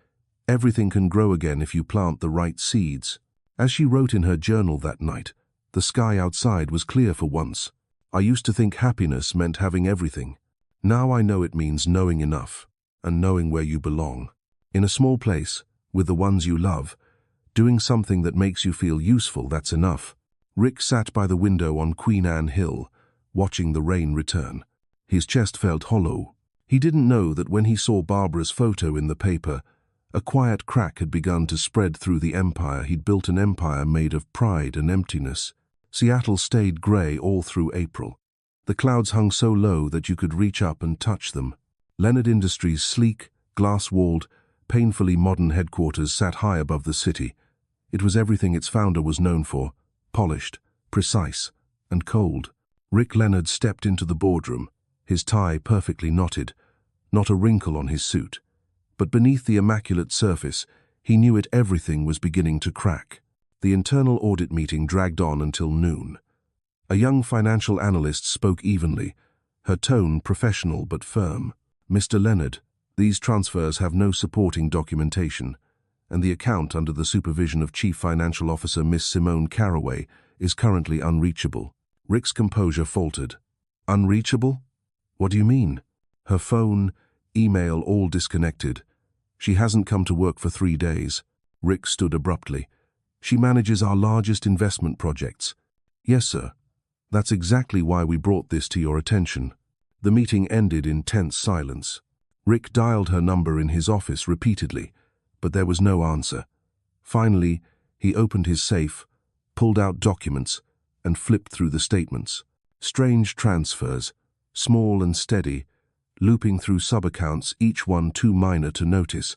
"everything can grow again if you plant the right seeds." As she wrote in her journal that night, the sky outside was clear for once. "I used to think happiness meant having everything. Now I know it means knowing enough, and knowing where you belong. In a small place, with the ones you love, doing something that makes you feel useful, that's enough." Rick sat by the window on Queen Anne Hill, watching the rain return. His chest felt hollow. He didn't know that when he saw Barbara's photo in the paper, a quiet crack had begun to spread through the empire. He'd built an empire made of pride and emptiness. Seattle stayed gray all through April. The clouds hung so low that you could reach up and touch them. Leonard Industries' sleek, glass-walled, painfully modern headquarters sat high above the city. It was everything its founder was known for: polished, precise, and cold. Rick Leonard stepped into the boardroom, his tie perfectly knotted, not a wrinkle on his suit. But beneath the immaculate surface, he knew everything was beginning to crack. The internal audit meeting dragged on until noon. A young financial analyst spoke evenly, her tone professional but firm. "Mr. Leonard, these transfers have no supporting documentation, and the account under the supervision of Chief Financial Officer Miss Simone Caraway is currently unreachable." Rick's composure faltered. Unreachable? What do you mean? Her phone, email, all disconnected. She hasn't come to work for 3 days. Rick stood abruptly. She manages our largest investment projects. Yes, sir. That's exactly why we brought this to your attention. The meeting ended in tense silence. Rick dialed her number in his office repeatedly, but there was no answer. Finally, he opened his safe, pulled out documents, and flipped through the statements. Strange transfers, small and steady, looping through sub-accounts, each one too minor to notice,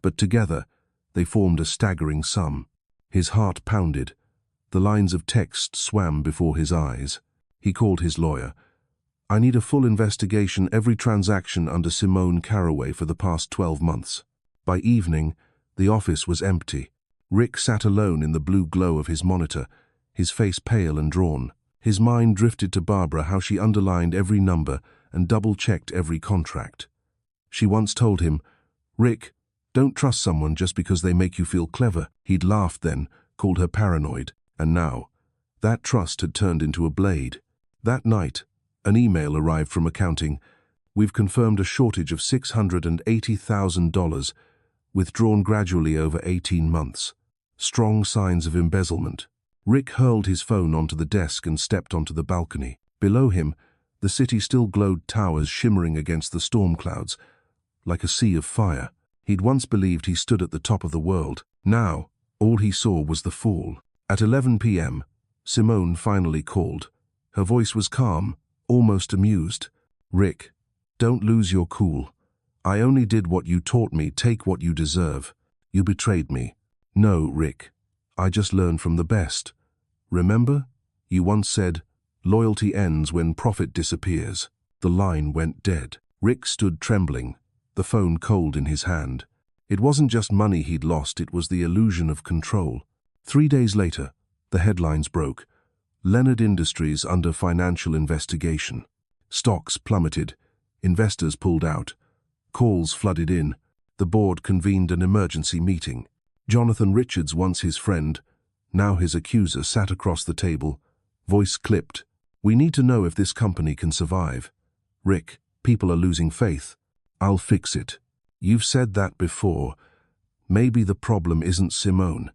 but together they formed a staggering sum. His heart pounded. The lines of text swam before his eyes. He called his lawyer. I need a full investigation, every transaction under Simone Caraway for the past 12 months. By evening, the office was empty. Rick sat alone in the blue glow of his monitor, his face pale and drawn. His mind drifted to Barbara, how she underlined every number and double-checked every contract. She once told him, "Rick, don't trust someone just because they make you feel clever." He'd laughed then, called her paranoid, and now, that trust had turned into a blade. That night, an email arrived from accounting. We've confirmed a shortage of $680,000, withdrawn gradually over 18 months. Strong signs of embezzlement. Rick hurled his phone onto the desk and stepped onto the balcony. Below him, the city still glowed, towers shimmering against the storm clouds, like a sea of fire. He'd once believed he stood at the top of the world. Now, all he saw was the fall. At 11 p.m., Simone finally called. Her voice was calm, almost amused. "Rick, don't lose your cool. I only did what you taught me. Take what you deserve. You betrayed me." "No, Rick. I just learned from the best. Remember? You once said, loyalty ends when profit disappears." The line went dead. Rick stood trembling, the phone cold in his hand. It wasn't just money he'd lost, it was the illusion of control. 3 days later, the headlines broke. Leonard Industries under financial investigation. Stocks plummeted. Investors pulled out. Calls flooded in. The board convened an emergency meeting. Jonathan Richards, once his friend, now his accuser, sat across the table, voice clipped. "We need to know if this company can survive. Rick, people are losing faith. I'll fix it." "You've said that before. Maybe the problem isn't Simone.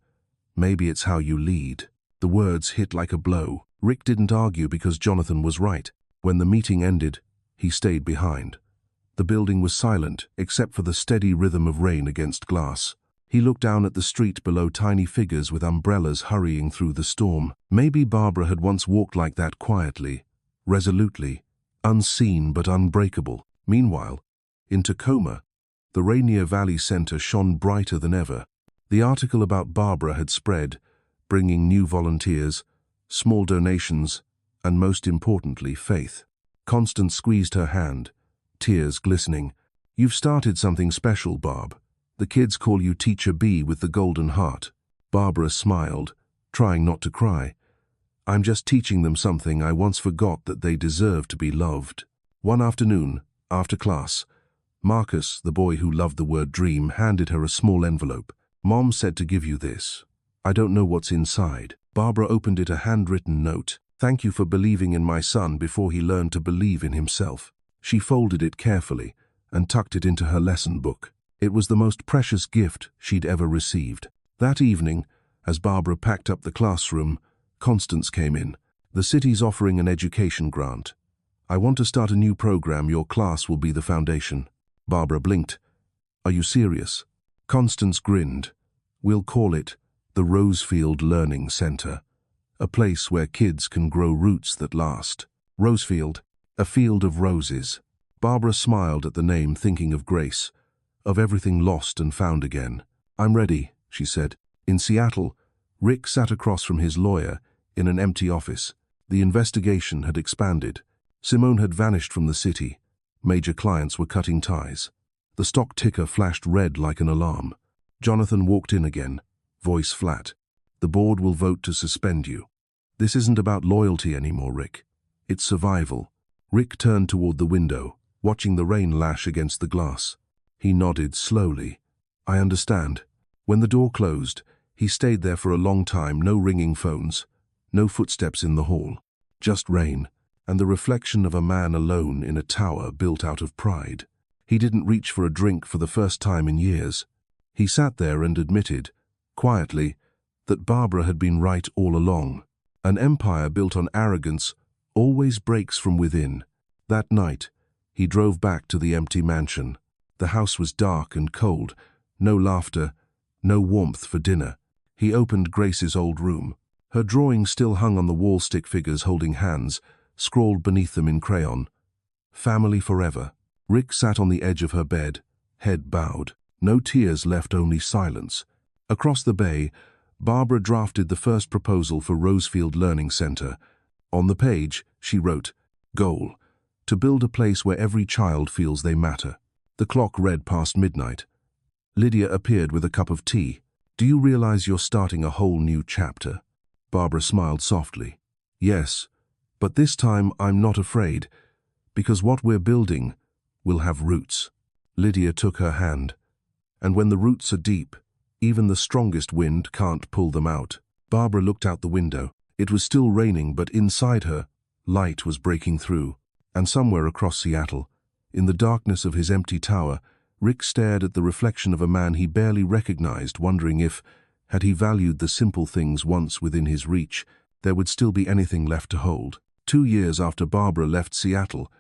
Maybe it's how you lead." The words hit like a blow. Rick didn't argue because Jonathan was right. When the meeting ended, he stayed behind. The building was silent, except for the steady rhythm of rain against glass. He looked down at the street below, tiny figures with umbrellas hurrying through the storm. Maybe Barbara had once walked like that, quietly, resolutely, unseen but unbreakable. Meanwhile, in Tacoma, the Rainier Valley Center shone brighter than ever. The article about Barbara had spread, bringing new volunteers, small donations, and most importantly, faith. Constance squeezed her hand, tears glistening. "You've started something special, Barb. The kids call you Teacher B with the golden heart." Barbara smiled, trying not to cry. "I'm just teaching them something I once forgot, that they deserve to be loved." One afternoon, after class, Marcus, the boy who loved the word dream, handed her a small envelope. "Mom said to give you this. I don't know what's inside." Barbara opened it, a handwritten note. "Thank you for believing in my son before he learned to believe in himself." She folded it carefully and tucked it into her lesson book. It was the most precious gift she'd ever received. That evening, as Barbara packed up the classroom, Constance came in. "The city's offering an education grant. I want to start a new program. Your class will be the foundation." Barbara blinked. "Are you serious?" Constance grinned. "We'll call it the Rosefield Learning Center, a place where kids can grow roots that last." Rosefield, a field of roses. Barbara smiled at the name, thinking of Grace, of everything lost and found again. "I'm ready," she said. In Seattle, Rick sat across from his lawyer in an empty office. The investigation had expanded. Simone had vanished from the city. Major clients were cutting ties. The stock ticker flashed red like an alarm. Jonathan walked in again, voice flat. "The board will vote to suspend you. This isn't about loyalty anymore, Rick. It's survival." Rick turned toward the window, watching the rain lash against the glass. He nodded slowly. "I understand." When the door closed, he stayed there for a long time, no ringing phones, no footsteps in the hall. just rain, and the reflection of a man alone in a tower built out of pride. He didn't reach for a drink for the first time in years. He sat there and admitted, quietly, that Barbara had been right all along. An empire built on arrogance always breaks from within. That night, he drove back to the empty mansion. The house was dark and cold, no laughter, no warmth for dinner. He opened Grace's old room. Her drawing still hung on the wall, stick figures holding hands, scrawled beneath them in crayon. Family forever. Rick sat on the edge of her bed, head bowed. No tears left, only silence. Across the bay, Barbara drafted the first proposal for Rosefield Learning Center. On the page, she wrote, "Goal: to build a place where every child feels they matter." The clock read past midnight. Lydia appeared with a cup of tea. "Do you realize you're starting a whole new chapter?" Barbara smiled softly. "Yes, but this time I'm not afraid, because what we're building will have roots." Lydia took her hand. "And when the roots are deep, even the strongest wind can't pull them out." Barbara looked out the window. It was still raining, but inside her, light was breaking through. And somewhere across Seattle, in the darkness of his empty tower, Rick stared at the reflection of a man he barely recognized, wondering if, had he valued the simple things once within his reach, there would still be anything left to hold. 2 years after Barbara left Seattle,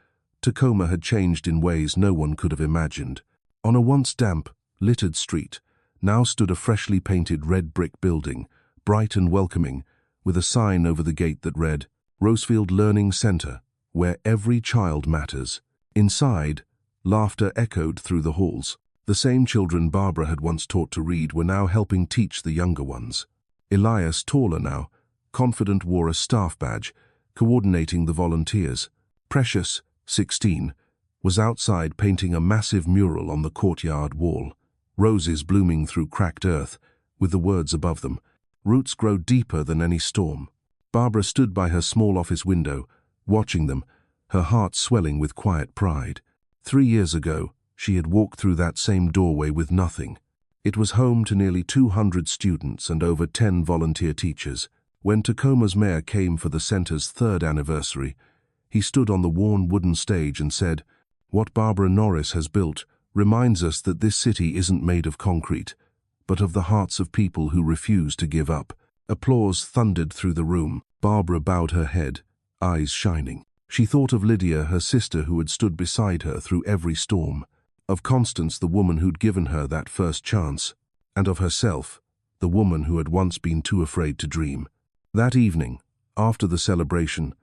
Tacoma had changed in ways no one could have imagined. On a once damp, littered street, now stood a freshly painted red brick building, bright and welcoming, with a sign over the gate that read, "Rosefield Learning Center, where every child matters." Inside, laughter echoed through the halls. The same children Barbara had once taught to read were now helping teach the younger ones. Elias, taller now, confident, wore a staff badge, coordinating the volunteers. Precious, 16, was outside painting a massive mural on the courtyard wall, roses blooming through cracked earth, with the words above them, "Roots grow deeper than any storm." Barbara stood by her small office window, watching them, her heart swelling with quiet pride. 3 years ago, she had walked through that same doorway with nothing. It was home to nearly 200 students and over 10 volunteer teachers. When Tacoma's mayor came for the center's 3rd anniversary, he stood on the worn wooden stage and said, "What Barbara Norris has built reminds us that this city isn't made of concrete, but of the hearts of people who refuse to give up." Applause thundered through the room. Barbara bowed her head, eyes shining. She thought of Lydia, her sister, who had stood beside her through every storm, of Constance, the woman who'd given her that first chance, and of herself, the woman who had once been too afraid to dream. That evening, after the celebration,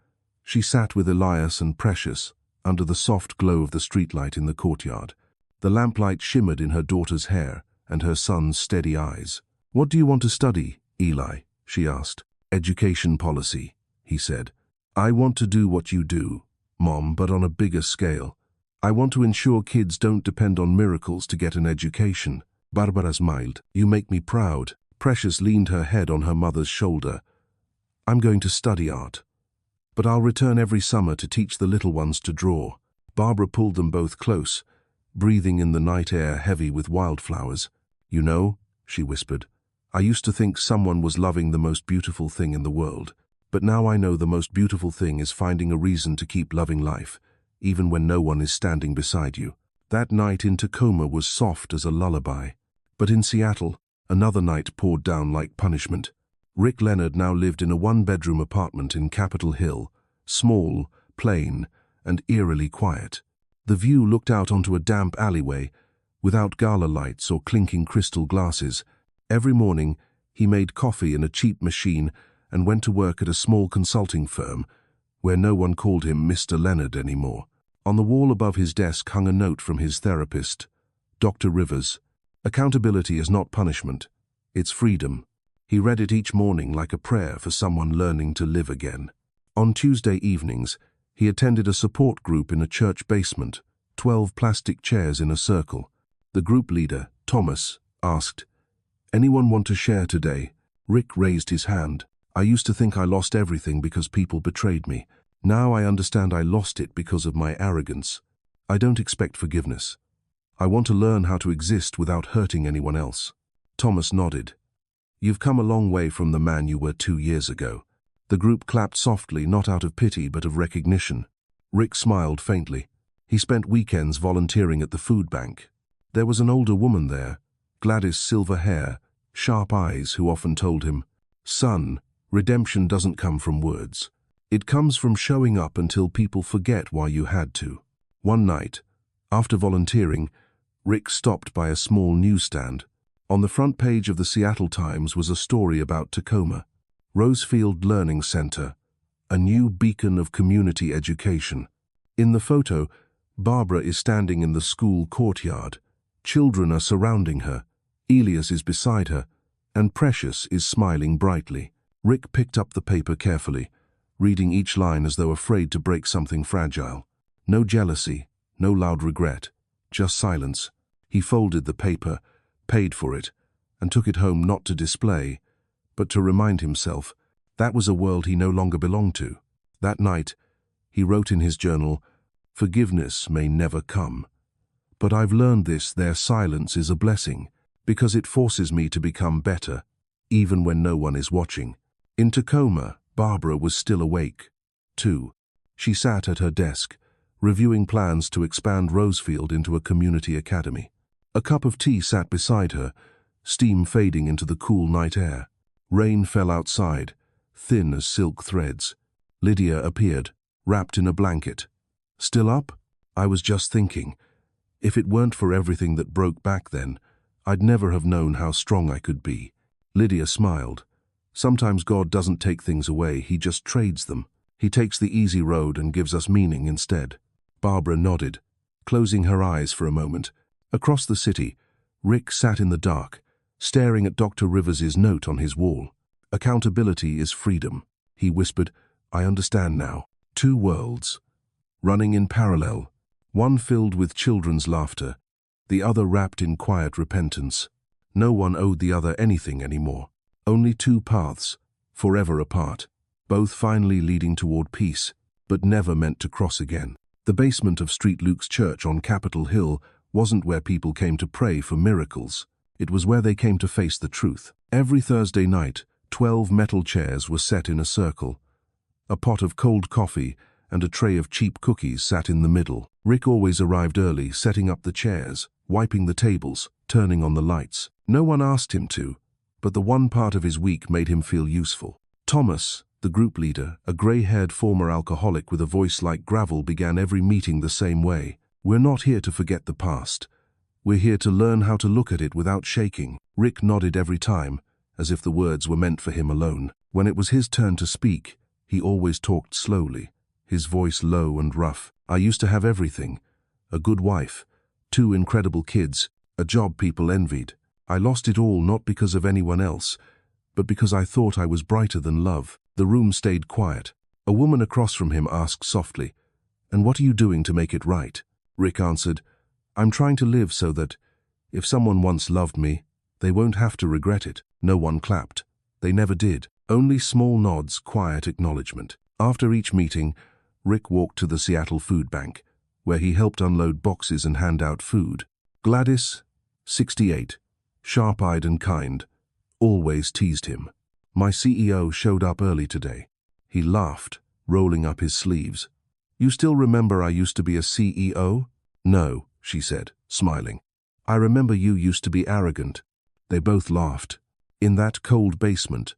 she sat with Elias and Precious under the soft glow of the streetlight in the courtyard. The lamplight shimmered in her daughter's hair and her son's steady eyes. "What do you want to study, Eli?" she asked. "Education policy," he said. "I want to do what you do, Mom, but on a bigger scale. I want to ensure kids don't depend on miracles to get an education." Barbara smiled. "You make me proud." Precious leaned her head on her mother's shoulder. "I'm going to study art, but I'll return every summer to teach the little ones to draw." Barbara pulled them both close, breathing in the night air heavy with wildflowers. "You know," she whispered, "I used to think someone was loving the most beautiful thing in the world. But now I know the most beautiful thing is finding a reason to keep loving life, even when no one is standing beside you." That night in Tacoma was soft as a lullaby. But in Seattle, another night poured down like punishment. Rick Leonard now lived in a 1-bedroom apartment in Capitol Hill, small, plain, and eerily quiet. The view looked out onto a damp alleyway, without gala lights or clinking crystal glasses. Every morning, he made coffee in a cheap machine and went to work at a small consulting firm, where no one called him Mr. Leonard anymore. On the wall above his desk hung a note from his therapist, Dr. Rivers. "Accountability is not punishment, it's freedom." He read it each morning like a prayer for someone learning to live again. On Tuesday evenings, he attended a support group in a church basement, 12 plastic chairs in a circle. The group leader, Thomas, asked, "Anyone want to share today?" Rick raised his hand. "I used to think I lost everything because people betrayed me. Now I understand I lost it because of my arrogance. I don't expect forgiveness. I want to learn how to exist without hurting anyone else." Thomas nodded. "You've come a long way from the man you were 2 years ago." The group clapped softly, not out of pity but of recognition. Rick smiled faintly. He spent weekends volunteering at the food bank. There was an older woman there, Gladys, silver hair, sharp eyes, who often told him, "Son, redemption doesn't come from words. It comes from showing up until people forget why you had to." One night, after volunteering, Rick stopped by a small newsstand. On the front page of the Seattle Times was a story about Tacoma, Rosefield Learning Center, a new beacon of community education. In the photo, Barbara is standing in the school courtyard. Children are surrounding her. Elias is beside her, and Precious is smiling brightly. Rick picked up the paper carefully, reading each line as though afraid to break something fragile. No jealousy, no loud regret, just silence. He folded the paper, paid for it, and took it home, not to display, but to remind himself that was a world he no longer belonged to. That night, he wrote in his journal, "Forgiveness may never come. But I've learned this: their silence is a blessing, because it forces me to become better, even when no one is watching." In Tacoma, Barbara was still awake, too. She sat at her desk, reviewing plans to expand Rosefield into a community academy. A cup of tea sat beside her, steam fading into the cool night air. Rain fell outside, thin as silk threads. Lydia appeared, wrapped in a blanket. "Still up? I was just thinking. If it weren't for everything that broke back then, I'd never have known how strong I could be." Lydia smiled. "Sometimes God doesn't take things away, he just trades them. He takes the easy road and gives us meaning instead." Barbara nodded, closing her eyes for a moment. Across the city, Rick sat in the dark, staring at Dr. Rivers's note on his wall. "Accountability is freedom," he whispered. "I understand now. Two worlds, running in parallel, one filled with children's laughter, the other wrapped in quiet repentance. No one owed the other anything anymore. Only two paths, forever apart, both finally leading toward peace, but never meant to cross again." The basement of St. Luke's Church on Capitol Hill wasn't where people came to pray for miracles. It was where they came to face the truth. Every Thursday night, 12 metal chairs were set in a circle. A pot of cold coffee and a tray of cheap cookies sat in the middle. Rick always arrived early, setting up the chairs, wiping the tables, turning on the lights. No one asked him to, but the one part of his week made him feel useful. Thomas, the group leader, a gray-haired former alcoholic with a voice like gravel, began every meeting the same way. "We're not here to forget the past. We're here to learn how to look at it without shaking." Rick nodded every time, as if the words were meant for him alone. When it was his turn to speak, he always talked slowly, his voice low and rough. "I used to have everything: a good wife, 2 incredible kids, a job people envied. I lost it all, not because of anyone else, but because I thought I was brighter than love." The room stayed quiet. A woman across from him asked softly, "And what are you doing to make it right?" Rick answered, "I'm trying to live so that, if someone once loved me, they won't have to regret it." No one clapped. They never did. Only small nods, quiet acknowledgement. After each meeting, Rick walked to the Seattle Food Bank, where he helped unload boxes and hand out food. Gladys, 68, sharp-eyed and kind, always teased him. "My CEO showed up early today." He laughed, rolling up his sleeves. "You still remember I used to be a CEO?" "No," she said, smiling. "I remember you used to be arrogant." They both laughed. In that cold basement,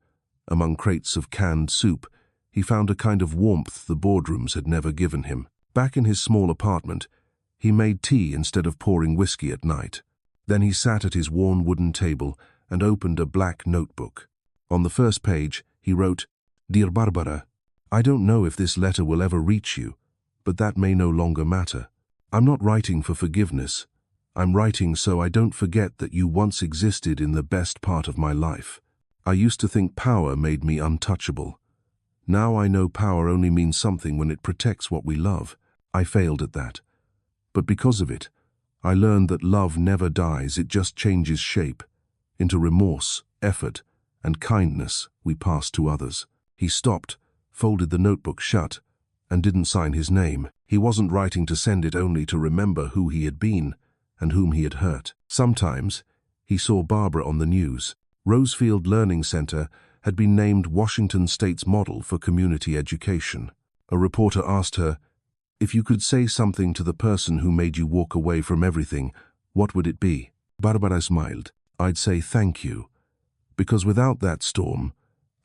among crates of canned soup, he found a kind of warmth the boardrooms had never given him. Back in his small apartment, he made tea instead of pouring whiskey at night. Then he sat at his worn wooden table and opened a black notebook. On the first page, he wrote, "Dear Barbara, I don't know if this letter will ever reach you, but that may no longer matter. I'm not writing for forgiveness. I'm writing so I don't forget that you once existed in the best part of my life. I used to think power made me untouchable. Now I know power only means something when it protects what we love. I failed at that. But because of it, I learned that love never dies, it just changes shape into remorse, effort, and kindness we pass to others." He stopped, folded the notebook shut, and didn't sign his name. He wasn't writing to send it, only to remember who he had been and whom he had hurt. Sometimes he saw Barbara on the news. Rosefield Learning Center had been named Washington State's model for community education. A reporter asked her, "If you could say something to the person who made you walk away from everything, what would it be?" Barbara smiled. "I'd say thank you. Because without that storm,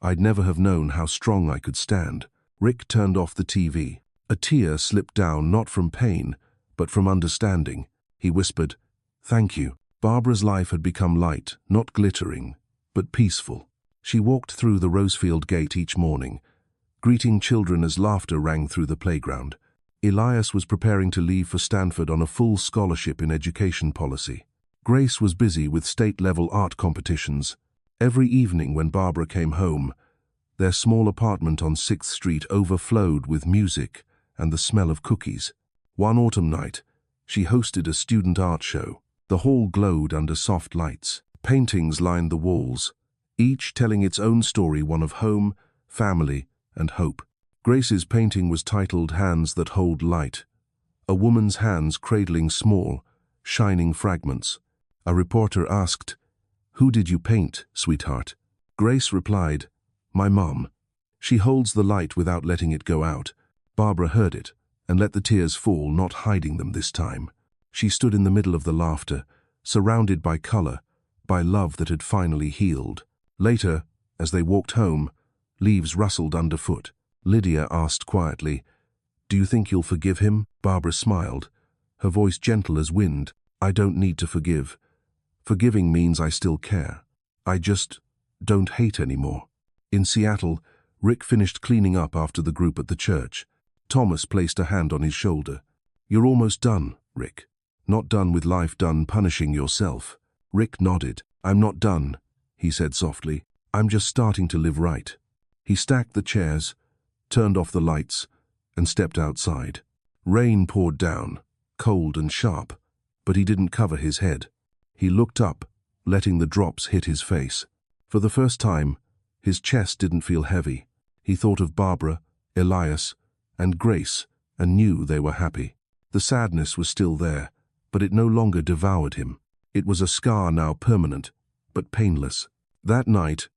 I'd never have known how strong I could stand." Rick turned off the TV. A tear slipped down not from pain, but from understanding. He whispered, "Thank you." Barbara's life had become light, not glittering, but peaceful. She walked through the Rosefield gate each morning, greeting children as laughter rang through the playground. Elias was preparing to leave for Stanford on a full scholarship in education policy. Grace was busy with state-level art competitions. Every evening when Barbara came home, their small apartment on 6th Street overflowed with music and the smell of cookies. One autumn night, she hosted a student art show. The hall glowed under soft lights. Paintings lined the walls, each telling its own story, one of home, family, and hope. Grace's painting was titled "Hands That Hold Light," a woman's hands cradling small, shining fragments. A reporter asked, "Who did you paint, sweetheart?" Grace replied, "My mom. She holds the light without letting it go out." Barbara heard it and let the tears fall, not hiding them this time. She stood in the middle of the laughter, surrounded by color, by love that had finally healed. Later, as they walked home, leaves rustled underfoot. Lydia asked quietly, "Do you think you'll forgive him?" Barbara smiled, her voice gentle as wind. "I don't need to forgive. Forgiving means I still care. I just don't hate anymore." In Seattle, Rick finished cleaning up after the group at the church. Thomas placed a hand on his shoulder. "You're almost done, Rick. Not done with life, done punishing yourself." Rick nodded. "I'm not done," he said softly. "I'm just starting to live right." He stacked the chairs, turned off the lights, and stepped outside. Rain poured down, cold and sharp, but he didn't cover his head. He looked up, letting the drops hit his face. For the first time, his chest didn't feel heavy. He thought of Barbara, Elias, and Grace, and knew they were happy. The sadness was still there, but it no longer devoured him. It was a scar now permanent, but painless. That night,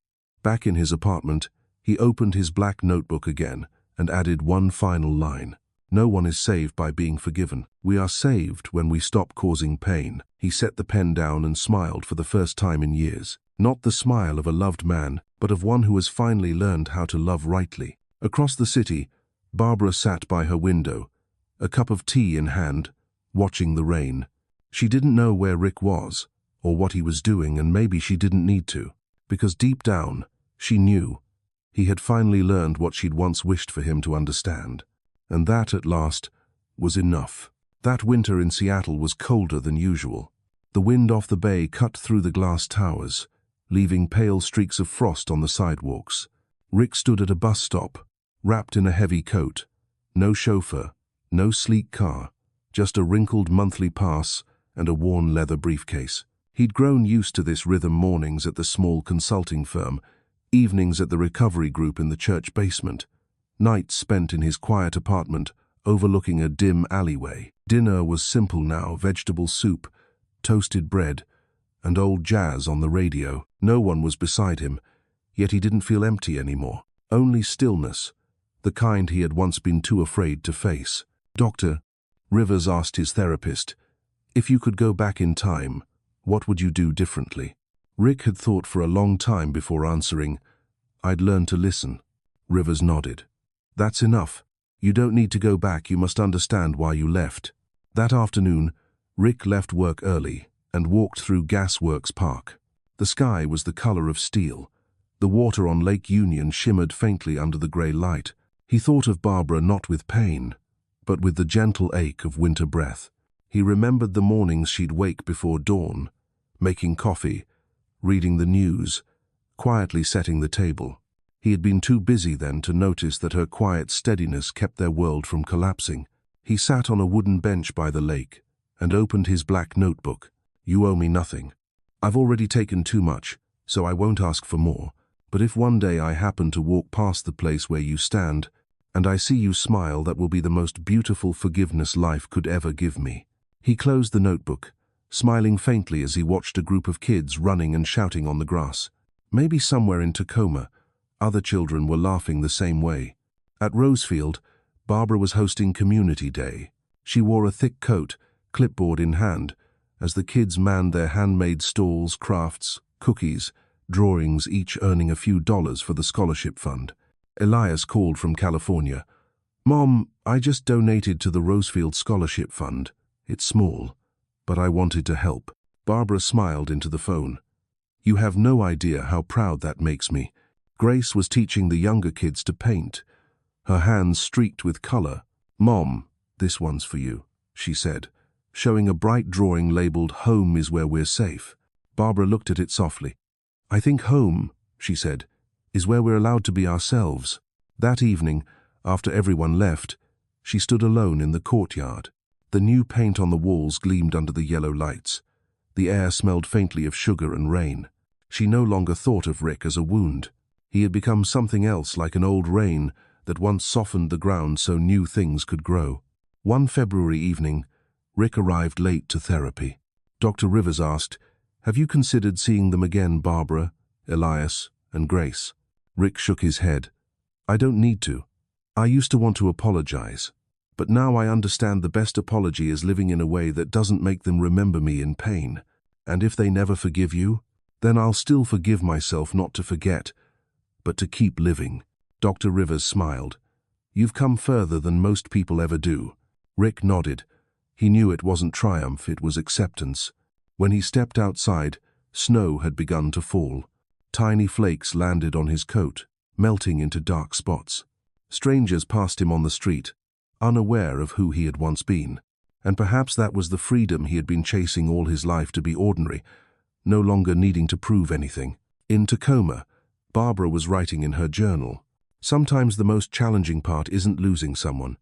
back in his apartment, he opened his black notebook again and added one final line. "No one is saved by being forgiven. We are saved when we stop causing pain." He set the pen down and smiled for the first time in years. Not the smile of a loved man, but of one who has finally learned how to love rightly. Across the city, Barbara sat by her window, a cup of tea in hand, watching the rain. She didn't know where Rick was, or what he was doing, and maybe she didn't need to, because deep down, she knew. He had finally learned what she'd once wished for him to understand. And that, at last, was enough. That winter in Seattle was colder than usual. The wind off the bay cut through the glass towers, leaving pale streaks of frost on the sidewalks. Rick stood at a bus stop, wrapped in a heavy coat. No chauffeur, no sleek car, just a wrinkled monthly pass and a worn leather briefcase. He'd grown used to this rhythm: mornings at the small consulting firm, evenings at the recovery group in the church basement, nights spent in his quiet apartment overlooking a dim alleyway. Dinner was simple now: vegetable soup, toasted bread, and old jazz on the radio. No one was beside him, yet he didn't feel empty anymore. Only stillness, the kind he had once been too afraid to face. "Doctor," Rivers asked his therapist, "if you could go back in time, what would you do differently?" Rick had thought for a long time before answering. "I'd learn to listen." Rivers nodded. "That's enough. You don't need to go back, you must understand why you left." That afternoon, Rick left work early and walked through Gasworks Park. The sky was the color of steel. The water on Lake Union shimmered faintly under the gray light. He thought of Barbara not with pain, but with the gentle ache of winter breath. He remembered the mornings she'd wake before dawn, making coffee, reading the news, quietly setting the table. He had been too busy then to notice that her quiet steadiness kept their world from collapsing. He sat on a wooden bench by the lake and opened his black notebook. "You owe me nothing. I've already taken too much, so I won't ask for more. But if one day I happen to walk past the place where you stand, and I see you smile, that will be the most beautiful forgiveness life could ever give me." He closed the notebook, smiling faintly as he watched a group of kids running and shouting on the grass. Maybe somewhere in Tacoma, Other children were laughing the same way. At Rosefield, Barbara was hosting Community Day. She wore a thick coat, clipboard in hand, as the kids manned their handmade stalls, crafts, cookies, drawings, each earning a few dollars for the scholarship fund. Elias called from California. "Mom, I just donated to the Rosefield Scholarship Fund. It's small, but I wanted to help." Barbara smiled into the phone. "You have no idea how proud that makes me." Grace was teaching the younger kids to paint, her hands streaked with color. "Mom, this one's for you," she said, showing a bright drawing labeled "Home is where we're safe." Barbara looked at it softly. "I think home," she said, "is where we're allowed to be ourselves." That evening, after everyone left, she stood alone in the courtyard. The new paint on the walls gleamed under the yellow lights. The air smelled faintly of sugar and rain. She no longer thought of Rick as a wound. He had become something else, like an old rain that once softened the ground so new things could grow. One February evening, Rick arrived late to therapy. Dr. Rivers asked, "Have you considered seeing them again, Barbara, Elias, and Grace?" Rick shook his head. "I don't need to. I used to want to apologize. But now I understand the best apology is living in a way that doesn't make them remember me in pain. And if they never forgive you, then I'll still forgive myself, not to forget, but to keep living." Dr. Rivers smiled. "You've come further than most people ever do." Rick nodded. He knew it wasn't triumph, it was acceptance. When he stepped outside, snow had begun to fall. Tiny flakes landed on his coat, melting into dark spots. Strangers passed him on the street, unaware of who he had once been. And perhaps that was the freedom he had been chasing all his life, to be ordinary, no longer needing to prove anything. In Tacoma, Barbara was writing in her journal. "Sometimes the most challenging part isn't losing someone.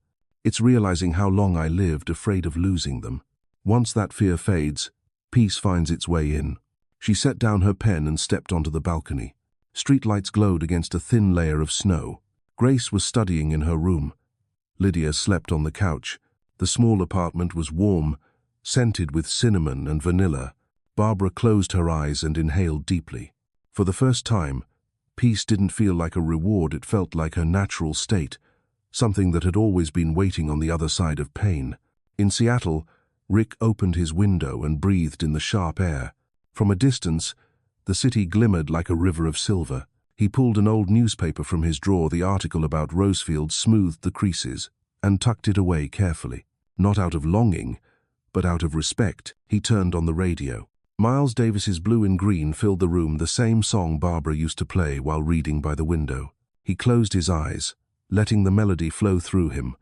It's realizing how long I lived afraid of losing them. Once that fear fades, peace finds its way in." She set down her pen and stepped onto the balcony. Streetlights glowed against a thin layer of snow. Grace was studying in her room. Lydia slept on the couch. The small apartment was warm, scented with cinnamon and vanilla. Barbara closed her eyes and inhaled deeply. For the first time, peace didn't feel like a reward, it felt like her natural state, something that had always been waiting on the other side of pain. In Seattle, Rick opened his window and breathed in the sharp air. From a distance, the city glimmered like a river of silver. He pulled an old newspaper from his drawer. The article about Rosefield smoothed the creases and tucked it away carefully. Not out of longing, but out of respect, he turned on the radio. Miles Davis's Blue and Green filled the room, the same song Barbara used to play while reading by the window. He closed his eyes, letting the melody flow through him,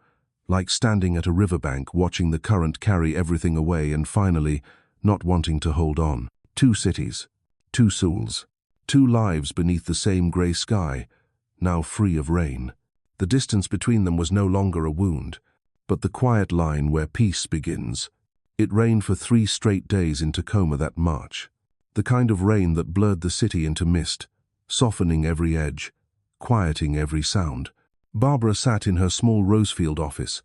like standing at a riverbank watching the current carry everything away and finally not wanting to hold on. Two cities, two souls, two lives beneath the same grey sky, now free of rain. The distance between them was no longer a wound, but the quiet line where peace begins. It rained for 3 straight days in Tacoma that March, the kind of rain that blurred the city into mist, softening every edge, quieting every sound. Barbara sat in her small Rosefield office,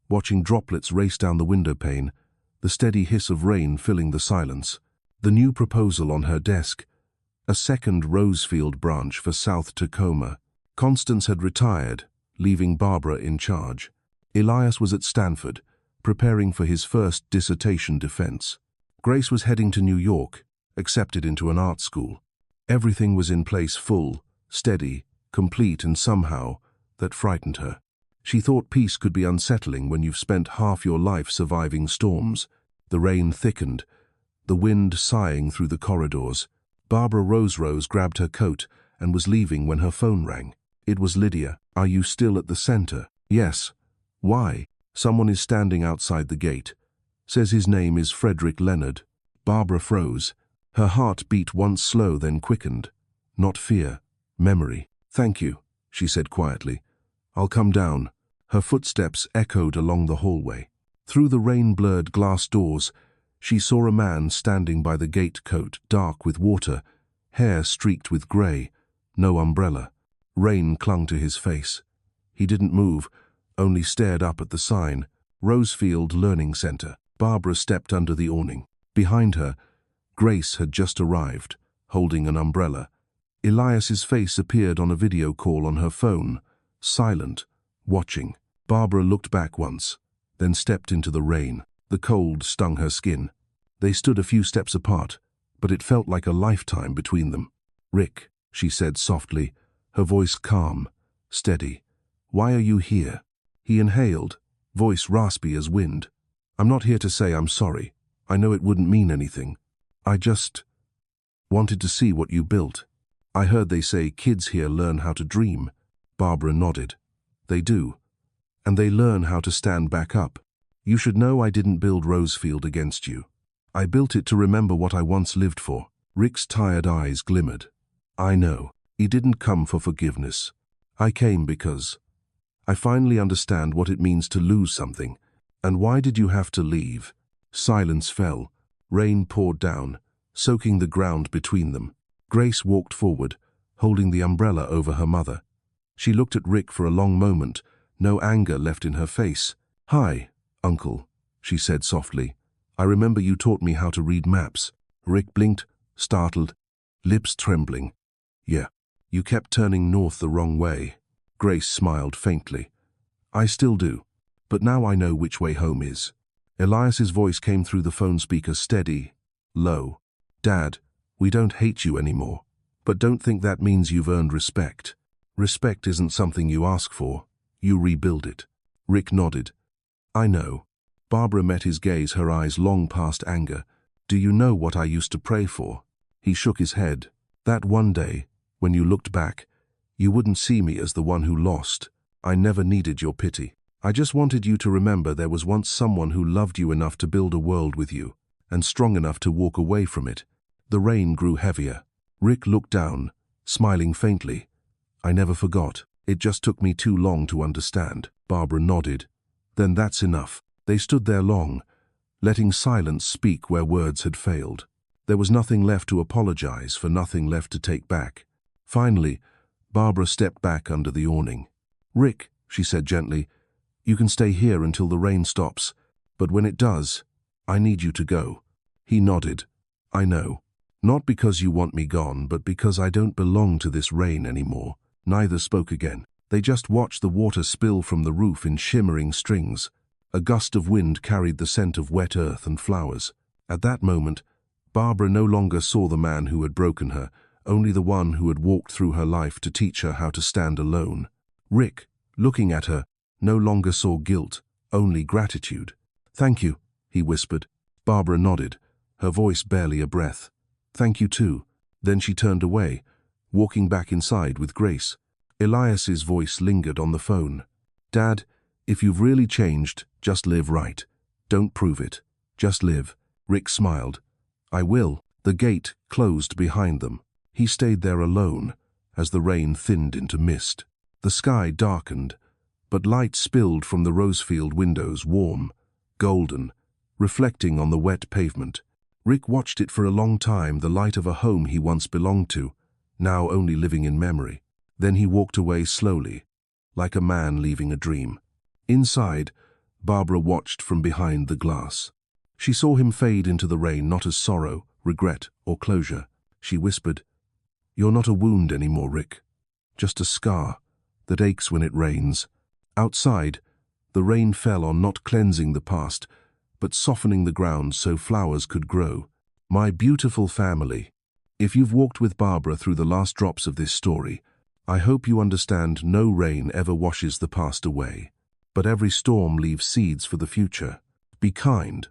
watching droplets race down the window pane, the steady hiss of rain filling the silence. The new proposal on her desk, a second Rosefield branch for South Tacoma. Constance had retired, leaving Barbara in charge. Elias was at Stanford, preparing for his first dissertation defense. Grace was heading to New York, accepted into an art school. Everything was in place, full, steady, complete, and somehow that frightened her. She thought peace could be unsettling when you've spent half your life surviving storms. The rain thickened, the wind sighing through the corridors. Barbara Rose grabbed her coat and was leaving when her phone rang. It was Lydia. "Are you still at the center?" "Yes." "Why?" "Someone is standing outside the gate. Says his name is Frederick Leonard." Barbara froze. Her heart beat once slow, then quickened. Not fear, memory. "Thank you," she said quietly. "I'll come down." Her footsteps echoed along the hallway. Through the rain-blurred glass doors, she saw a man standing by the gate, coat dark with water, hair streaked with gray, no umbrella. Rain clung to his face. He didn't move, only stared up at the sign, Rosefield Learning Center. Barbara stepped under the awning. Behind her, Grace had just arrived, holding an umbrella. Elias's face appeared on a video call on her phone, silent, watching. Barbara looked back once, then stepped into the rain. The cold stung her skin. They stood a few steps apart, but it felt like a lifetime between them. "Rick," she said softly, her voice calm, steady. "Why are you here?" He inhaled, voice raspy as wind. "I'm not here to say I'm sorry. I know it wouldn't mean anything. I just wanted to see what you built. I heard they say kids here learn how to dream." Barbara nodded. "They do. And they learn how to stand back up. You should know I didn't build Rosefield against you. I built it to remember what I once lived for." Rick's tired eyes glimmered. "I know. He didn't come for forgiveness. I came because I finally understand what it means to lose something. And why did you have to leave?" Silence fell. Rain poured down, soaking the ground between them. Grace walked forward, holding the umbrella over her mother. She looked at Rick for a long moment, no anger left in her face. "Hi, Uncle," she said softly. "I remember you taught me how to read maps." Rick blinked, startled, lips trembling. "Yeah, you kept turning north the wrong way." Grace smiled faintly. "I still do, but now I know which way home is." Elias's voice came through the phone speaker, steady, low. "Dad, we don't hate you anymore, but don't think that means you've earned respect. Respect isn't something you ask for, you rebuild it." Rick nodded. "I know." Barbara met his gaze, her eyes long past anger. "Do you know what I used to pray for?" He shook his head. "That one day, when you looked back, you wouldn't see me as the one who lost. I never needed your pity. I just wanted you to remember there was once someone who loved you enough to build a world with you, and strong enough to walk away from it." The rain grew heavier. Rick looked down, smiling faintly. "I never forgot. It just took me too long to understand." Barbara nodded. "Then that's enough." They stood there long, letting silence speak where words had failed. There was nothing left to apologize for, nothing left to take back. Finally, Barbara stepped back under the awning. "Rick," she said gently, "you can stay here until the rain stops, but when it does, I need you to go." He nodded. "I know. Not because you want me gone, but because I don't belong to this rain anymore." Neither spoke again. They just watched the water spill from the roof in shimmering strings. A gust of wind carried the scent of wet earth and flowers. At that moment, Barbara no longer saw the man who had broken her, only the one who had walked through her life to teach her how to stand alone. Rick, looking at her, no longer saw guilt, only gratitude. "Thank you," he whispered. Barbara nodded, her voice barely a breath. "Thank you too." Then she turned away, walking back inside with Grace. Elias's voice lingered on the phone. "Dad, if you've really changed, just live right. Don't prove it. Just live." Rick smiled. "I will." The gate closed behind them. He stayed there alone, as the rain thinned into mist. The sky darkened, but light spilled from the Rosefield windows, warm, golden, reflecting on the wet pavement. Rick watched it for a long time, the light of a home he once belonged to, now only living in memory. Then he walked away slowly, like a man leaving a dream. Inside, Barbara watched from behind the glass. She saw him fade into the rain, not as sorrow, regret, or closure. She whispered, "You're not a wound anymore, Rick. Just a scar that aches when it rains." Outside, the rain fell on, not cleansing the past, but softening the ground so flowers could grow. My beautiful family, if you've walked with Barbara through the last drops of this story, I hope you understand no rain ever washes the past away, but every storm leaves seeds for the future. Be kind,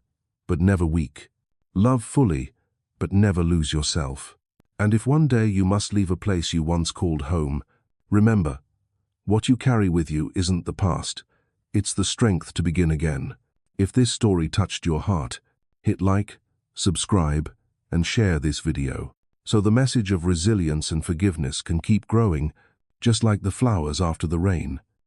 but never weak. Love fully, but never lose yourself. And if one day you must leave a place you once called home, remember, what you carry with you isn't the past, it's the strength to begin again. If this story touched your heart, hit like, subscribe, and share this video, so the message of resilience and forgiveness can keep growing, just like the flowers after the rain.